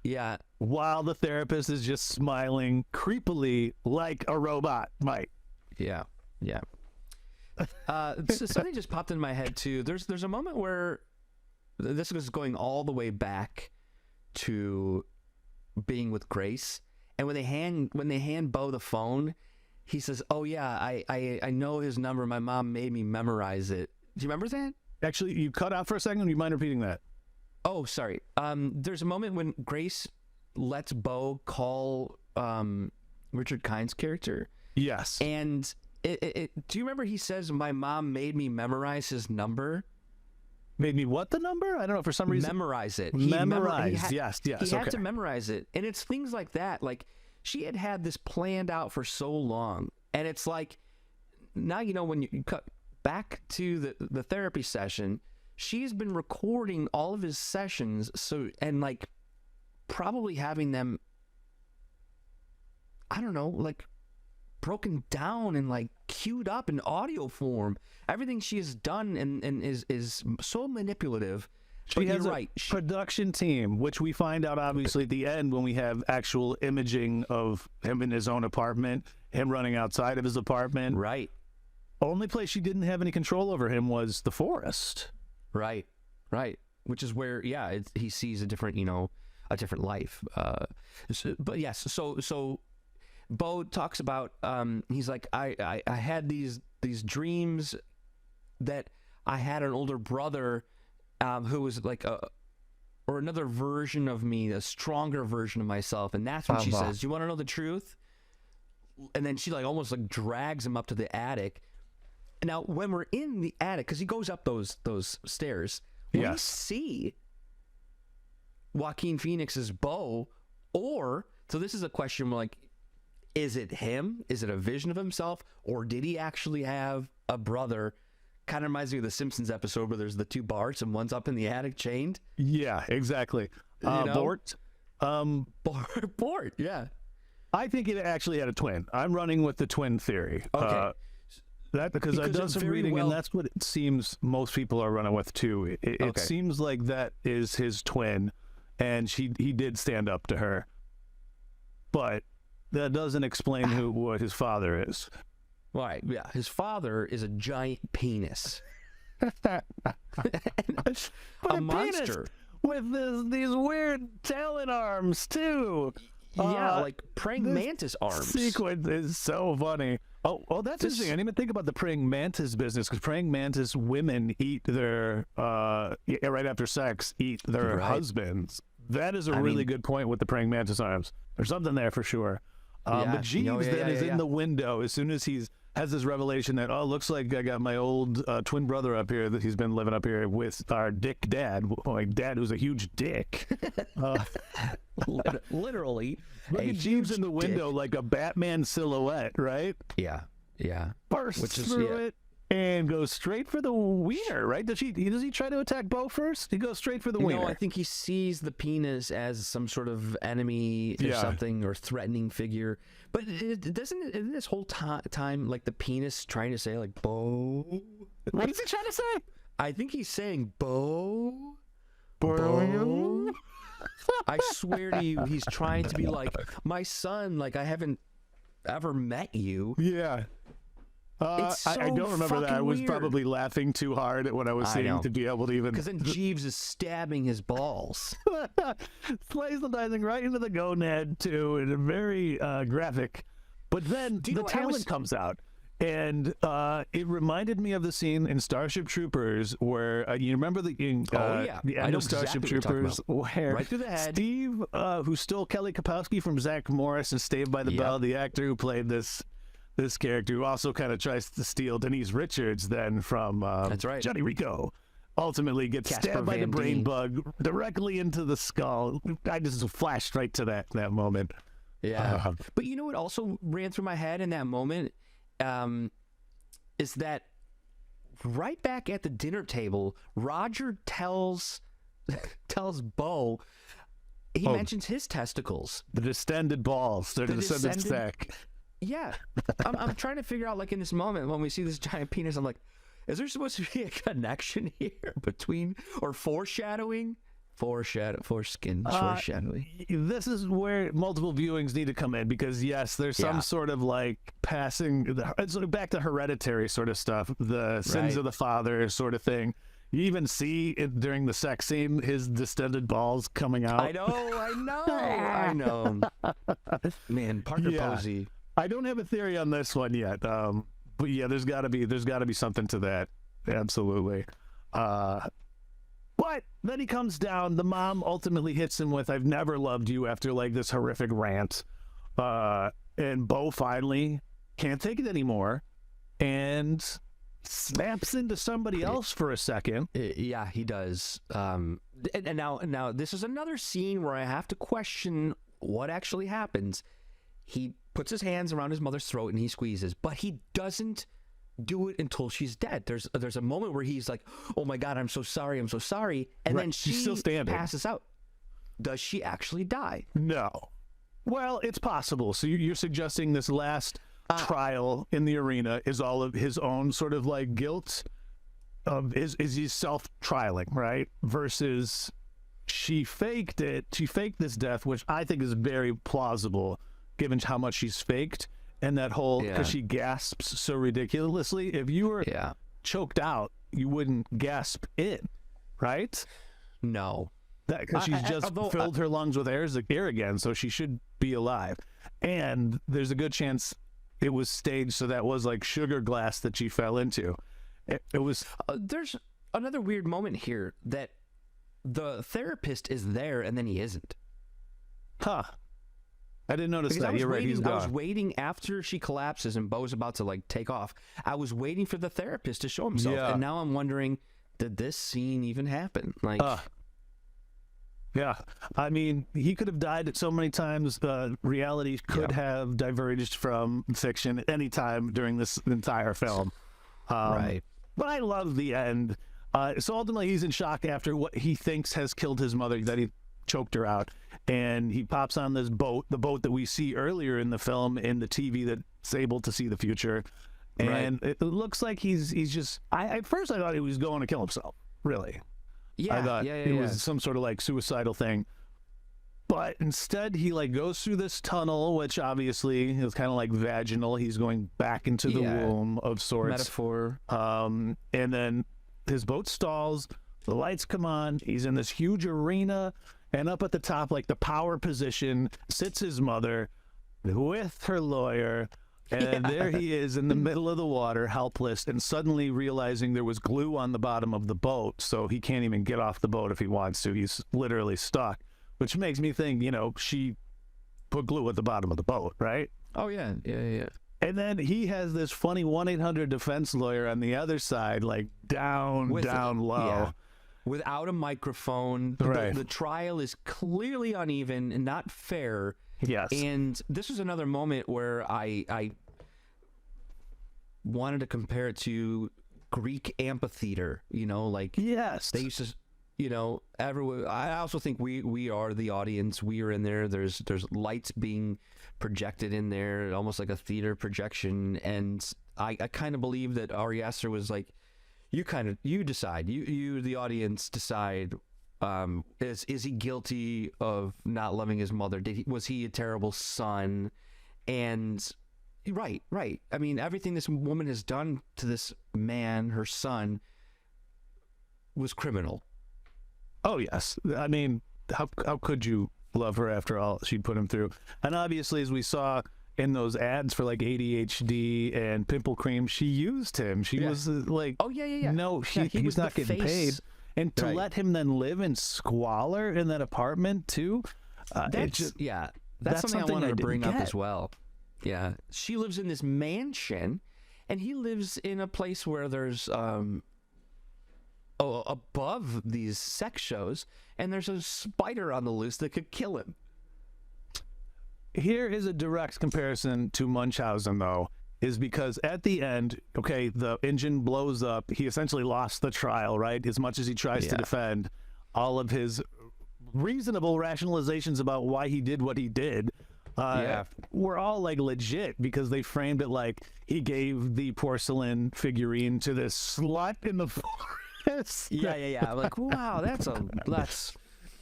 [SPEAKER 2] Yeah.
[SPEAKER 1] While the therapist is just smiling creepily like a robot might.
[SPEAKER 2] Yeah. So something just popped in my head too. There's a moment where this was going all the way back to being with Grace, and when they hand Beau the phone, he says, "Oh yeah, I know his number. My mom made me memorize it." Do you remember that?
[SPEAKER 1] Actually, you cut out for a second. Do you mind repeating that?
[SPEAKER 2] Oh, sorry. There's a moment when Grace lets Beau call Richard Kind's character,
[SPEAKER 1] Yes.
[SPEAKER 2] and do you remember he says, "My mom made me memorize his number"?
[SPEAKER 1] Made me what the number? I don't know, for some reason.
[SPEAKER 2] Memorize it.
[SPEAKER 1] Memorize. Yes.
[SPEAKER 2] He
[SPEAKER 1] Okay.
[SPEAKER 2] had to memorize it. And it's things like that. Like, she had this planned out for so long. And it's like, now, when you cut back to the therapy session. She's been recording all of his sessions, and like probably having them, I don't know, like broken down and like queued up in audio form. Everything she has done and is so manipulative.
[SPEAKER 1] She has a production team, which we find out obviously at the end when we have actual imaging of him in his own apartment, him running outside of his apartment.
[SPEAKER 2] Right.
[SPEAKER 1] Only place she didn't have any control over him was the forest.
[SPEAKER 2] Right. Which is where, he sees a different, a different life. But yes, so Beau talks about, he's like, I had these dreams that I had an older brother who was like or another version of me, a stronger version of myself. And that's when she says, "You want to know the truth?" And then she like almost like drags him up to the attic. Now, when we're in the attic, because he goes up those stairs, we see Joaquin Phoenix's Beau, so this is a question like, is it him? Is it a vision of himself? Or did he actually have a brother? Kind of reminds me of the Simpsons episode where there's the two Barts and one's up in the attic chained.
[SPEAKER 1] Yeah, exactly. Bort.
[SPEAKER 2] Bort, yeah.
[SPEAKER 1] I think it actually had a twin. I'm running with the twin theory.
[SPEAKER 2] Okay.
[SPEAKER 1] Because I've done some reading, and that's what it seems most people are running with too. It seems like that is his twin, and he did stand up to her. But that doesn't explain what his father is.
[SPEAKER 2] Right, yeah. His father is a giant penis.
[SPEAKER 1] But
[SPEAKER 2] a monster.
[SPEAKER 1] With these weird talon arms, too.
[SPEAKER 2] Yeah, like praying mantis arms.
[SPEAKER 1] Sequence is so funny. Oh, that's interesting. I didn't even think about the praying mantis business, because praying mantis women eat their, right after sex, eat their husbands. That is a really good point with the praying mantis arms. There's something there for sure. But Jeeves is in the window as soon as has this revelation that, looks like I got my old twin brother up here, that he's been living up here with our dick dad, my dad who's a huge dick.
[SPEAKER 2] Literally.
[SPEAKER 1] Look at Jeeves in the window
[SPEAKER 2] dick.
[SPEAKER 1] like a Batman silhouette, right?
[SPEAKER 2] Yeah.
[SPEAKER 1] Bursts through it and goes straight for the wiener, right? Does he try to attack Beau first? He goes straight for the wiener.
[SPEAKER 2] No, I think he sees the penis as some sort of enemy or something, or threatening figure. But isn't this whole time like the penis trying to say like Beau?
[SPEAKER 1] What is he trying to say?
[SPEAKER 2] I think he's saying Beau. I swear to you, he's trying to be like, my son, like I haven't ever met you.
[SPEAKER 1] Yeah. I don't remember that. I was probably laughing too hard at what I was saying to be able to even...
[SPEAKER 2] Because then Jeeves is stabbing his balls.
[SPEAKER 1] Slicing right into the gonad, too, in a very graphic. But then the talent comes out. And it reminded me of the scene in Starship Troopers where, you remember the end of Starship Troopers, where
[SPEAKER 2] right through the head.
[SPEAKER 1] Steve, who stole Kelly Kapowski from Zach Morris and Saved by the Bell, the actor who played this character, who also kind of tries to steal Denise Richards then from Johnny Rico, ultimately gets stabbed by the brain bug directly into the skull. I just flashed right to that moment.
[SPEAKER 2] Yeah. But you know what also ran through my head in that moment? Is that right back at the dinner table, Roger tells Beau, he mentions his testicles.
[SPEAKER 1] The distended balls. They're the descended sack.
[SPEAKER 2] Yeah. I'm trying to figure out, like, in this moment when we see this giant penis, I'm like, is there supposed to be a connection here between, or foreshadowing? Foreshadowing.
[SPEAKER 1] This is where multiple viewings need to come in, because yes, there's some sort of like passing, it's back to Hereditary sort of stuff, the sins of the father sort of thing. You even see it during the sex scene, his distended balls coming out.
[SPEAKER 2] I know. Man, Parker Posey.
[SPEAKER 1] I don't have a theory on this one yet, but yeah, there's got to be something to that. Absolutely. But then he comes down. The mom ultimately hits him with, "I've never loved you," after like this horrific rant. And Beau finally can't take it anymore and snaps into somebody else for a second.
[SPEAKER 2] Yeah, he does. And now this is another scene where I have to question what actually happens. He puts his hands around his mother's throat and he squeezes, but he doesn't do it until she's dead. There's a moment where he's like, "Oh my God, I'm so sorry, I'm so sorry," and then
[SPEAKER 1] she's still standing.
[SPEAKER 2] passes out. Does she actually die?
[SPEAKER 1] No. Well, it's possible. So you're suggesting this last trial in the arena is all of his own sort of like guilt of is he self-trialing, right? Versus she faked it. She faked this death, which I think is very plausible given how much she's faked. And that whole, because she gasps so ridiculously. If you were choked out, you wouldn't gasp in, right?
[SPEAKER 2] No.
[SPEAKER 1] Because she's just filled her lungs with air again, so she should be alive. And there's a good chance it was staged, so that was like sugar glass that she fell into. It was...
[SPEAKER 2] there's another weird moment here that the therapist is there and then he isn't.
[SPEAKER 1] Huh. I didn't notice that. You're right, he's gone.
[SPEAKER 2] I was waiting after she collapses and Beau's about to like take off. I was waiting for the therapist to show himself, and now I'm wondering, did this scene even happen? Like,
[SPEAKER 1] yeah, I mean, he could have died so many times. Reality could have diverged from fiction at any time during this entire film.
[SPEAKER 2] Right.
[SPEAKER 1] But I love the end. So ultimately, he's in shock after what he thinks has killed his mother, that he choked her out, and he pops on this boat, the boat that we see earlier in the film in the TV that's able to see the future, and it looks like he's just. At first I thought he was going to kill himself. Really, I thought it was some sort of like suicidal thing, but instead he like goes through this tunnel, which obviously is kind of like vaginal. He's going back into the womb of sorts.
[SPEAKER 2] Metaphor.
[SPEAKER 1] And then his boat stalls. The lights come on. He's in this huge arena. And up at the top, like the power position, sits his mother with her lawyer. And there he is in the middle of the water, helpless, and suddenly realizing there was glue on the bottom of the boat, so he can't even get off the boat if he wants to. He's literally stuck, which makes me think, she put glue at the bottom of the boat, right?
[SPEAKER 2] Oh, yeah.
[SPEAKER 1] And then he has this funny 1-800 defense lawyer on the other side, like down low.
[SPEAKER 2] Yeah. Without a microphone.
[SPEAKER 1] Right.
[SPEAKER 2] The trial is clearly uneven and not fair.
[SPEAKER 1] Yes.
[SPEAKER 2] And this was another moment where I wanted to compare it to Greek amphitheater, like
[SPEAKER 1] yes,
[SPEAKER 2] they used to, everyone. I also think we are the audience. We are in there. There's lights being projected in there, almost like a theater projection. And I kind of believe that Ari Aster was like, you decide, you the audience decide, is he guilty of not loving his mother? Was he a terrible son? And right. I mean, everything this woman has done to this man, her son, was criminal.
[SPEAKER 1] Oh yes. I mean, how could you love her after all she put him through? And obviously, as we saw in those ads for like ADHD and pimple cream, she used him. She was like,
[SPEAKER 2] oh yeah.
[SPEAKER 1] No, he's not getting paid. And to let him then live in squalor in that apartment too.
[SPEAKER 2] That's something I wanted to bring up as well. Yeah, she lives in this mansion, and he lives in a place where there's above these sex shows, and there's a spider on the loose that could kill him.
[SPEAKER 1] Here is a direct comparison to Munchausen, though, is because at the end, okay, the engine blows up. He essentially lost the trial, right? As much as he tries to defend all of his reasonable rationalizations about why he did what he did, were all like legit, because they framed it like he gave the porcelain figurine to this slut in the forest.
[SPEAKER 2] Yeah. I'm like, wow, that's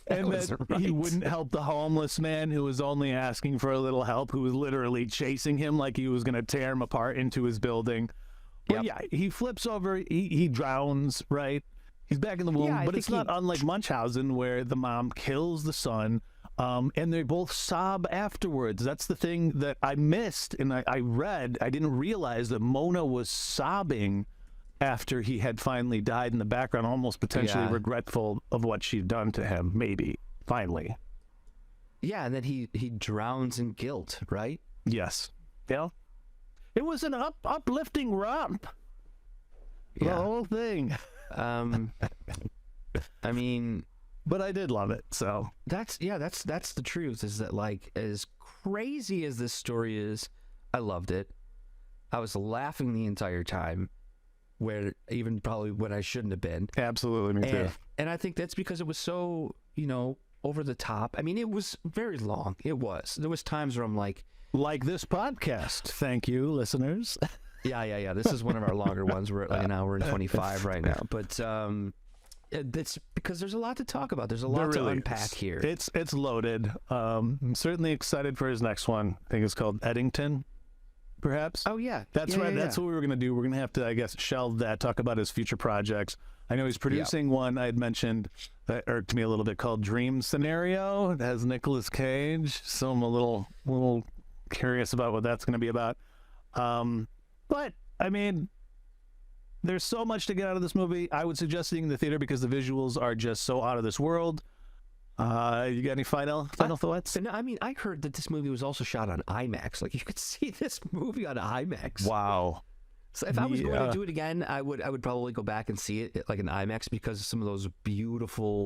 [SPEAKER 1] and that he wouldn't help the homeless man who was only asking for a little help, who was literally chasing him like he was going to tear him apart into his building. But he flips over, he drowns, right? He's back in the womb, but it's not unlike Munchausen, where the mom kills the son, and they both sob afterwards. That's the thing that I missed, and I read. I didn't realize that Mona was sobbing after he had finally died in the background, almost potentially regretful of what she'd done to him, maybe, finally.
[SPEAKER 2] Yeah, and then he drowns in guilt, right?
[SPEAKER 1] Yes. Yeah. It was an uplifting romp. The whole thing.
[SPEAKER 2] I mean...
[SPEAKER 1] But I did love it, so...
[SPEAKER 2] That's the truth, is that, like, as crazy as this story is, I loved it. I was laughing the entire time, where even probably when I shouldn't have been.
[SPEAKER 1] Absolutely, me too.
[SPEAKER 2] And I think that's because it was so, over the top. I mean, it was very long. It was. There was times where I'm like
[SPEAKER 1] this podcast. Thank you, listeners.
[SPEAKER 2] Yeah. This is one of our longer ones. We're at like an hour and 25 right now. But it's because there's a lot to talk about. There's a lot to unpack here.
[SPEAKER 1] It's loaded. I'm certainly excited for his next one. I think it's called Eddington, perhaps.
[SPEAKER 2] Oh, yeah.
[SPEAKER 1] That's right. That's what we were going to do. We're going to have to, I guess, shelve that, talk about his future projects. I know he's producing one I had mentioned that irked me a little bit called Dream Scenario. It has Nicolas Cage, so I'm a little curious about what that's going to be about. But, I mean, there's so much to get out of this movie. I would suggest seeing in the theater because the visuals are just so out of this world. You got any final thoughts?
[SPEAKER 2] I mean, I heard that this movie was also shot on IMAX. Like, you could see this movie on IMAX.
[SPEAKER 1] Wow.
[SPEAKER 2] So if I was going to do it again, I would probably go back and see it like an IMAX because of some of those beautiful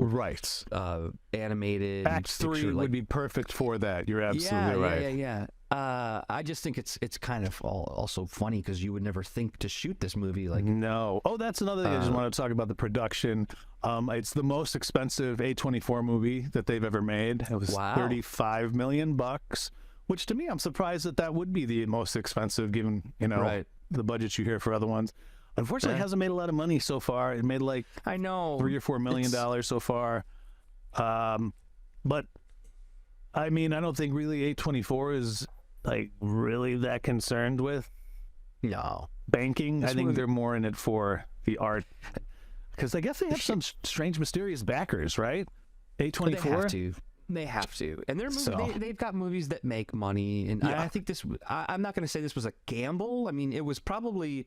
[SPEAKER 2] animated.
[SPEAKER 1] Act 3 would be perfect for that. You're absolutely right.
[SPEAKER 2] Yeah. I just think it's kind of also funny because you would never think to shoot this movie like.
[SPEAKER 1] No. Oh, that's another thing I just wanted to talk about the production. It's the most expensive A24 movie that they've ever made. It was $35 million, which to me, I'm surprised that would be the most expensive given, the budgets you hear for other ones. Unfortunately, it hasn't made a lot of money so far. It made like
[SPEAKER 2] $3 or
[SPEAKER 1] $4 million so far. But I mean, I don't think really A24 is like really that concerned with banking. I think they're more in it for the art because I guess they have some strange, mysterious backers, right? A24.
[SPEAKER 2] They have to, and they've got movies that make money, and I think this. I'm not going to say this was a gamble. I mean, it was probably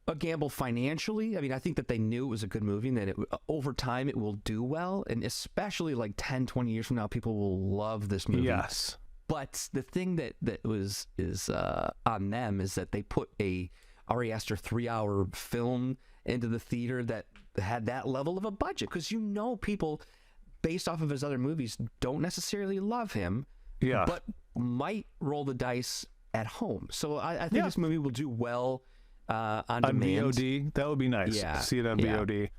[SPEAKER 2] a gamble financially. I mean, I think that they knew it was a good movie, and that over time it will do well, and especially like 10, 20 years from now, people will love this movie.
[SPEAKER 1] Yes.
[SPEAKER 2] But the thing that is on them is that they put a Ari Aster 3-hour film into the theater that had that level of a budget, because people, based off of his other movies, don't necessarily love him, but might roll the dice at home. So I think this movie will do well on demand.
[SPEAKER 1] VOD. That would be nice to see it on VOD.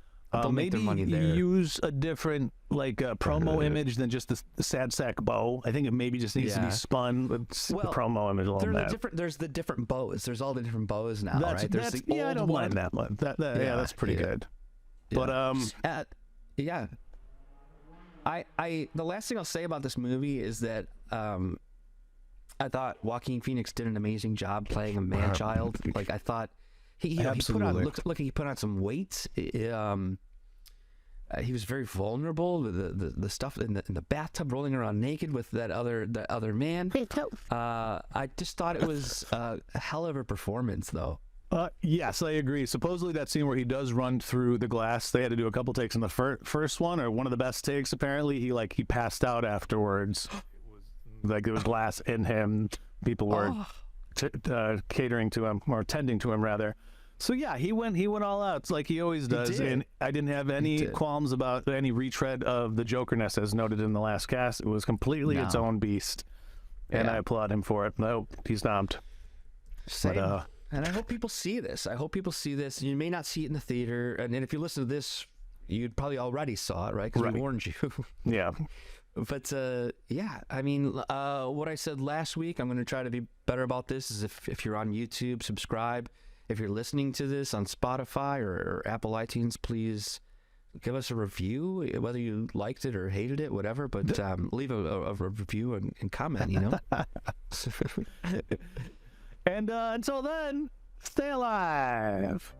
[SPEAKER 1] Maybe
[SPEAKER 2] money there.
[SPEAKER 1] Use a different promo image than just the sad sack Beau. I think it maybe just needs to be spun with the promo image a little bit.
[SPEAKER 2] There's the different bows. There's all the different bows now, right? There's the old
[SPEAKER 1] I don't mind that one. That's pretty good.
[SPEAKER 2] But the last thing I'll say about this movie is that I thought Joaquin Phoenix did an amazing job playing a man-child. Like, I thought he put on some weight. He was very vulnerable. The stuff in the bathtub, rolling around naked with that other man. I just thought it was a hell of a performance, though.
[SPEAKER 1] Yes, I agree. Supposedly that scene where he does run through the glass, they had to do a couple takes in the first one, or one of the best takes. Apparently, he passed out afterwards. Like there was glass in him. People were catering to him, or tending to him rather. So yeah, he went all out. It's like he always does. And I didn't have any qualms about any retread of the Jokerness as noted in the last cast. It was completely its own beast, and I applaud him for it. I hope he's stomped.
[SPEAKER 2] Same. But, and I hope people see this. You may not see it in the theater, and then if you listen to this, you probably already saw it, right? Because we warned you.
[SPEAKER 1] Yeah.
[SPEAKER 2] But I mean, what I said last week, I'm going to try to be better about this. Is if you're on YouTube, subscribe. If you're listening to this on Spotify or Apple iTunes, please give us a review, whether you liked it or hated it, whatever. But leave a review and comment.
[SPEAKER 1] And until then, stay alive.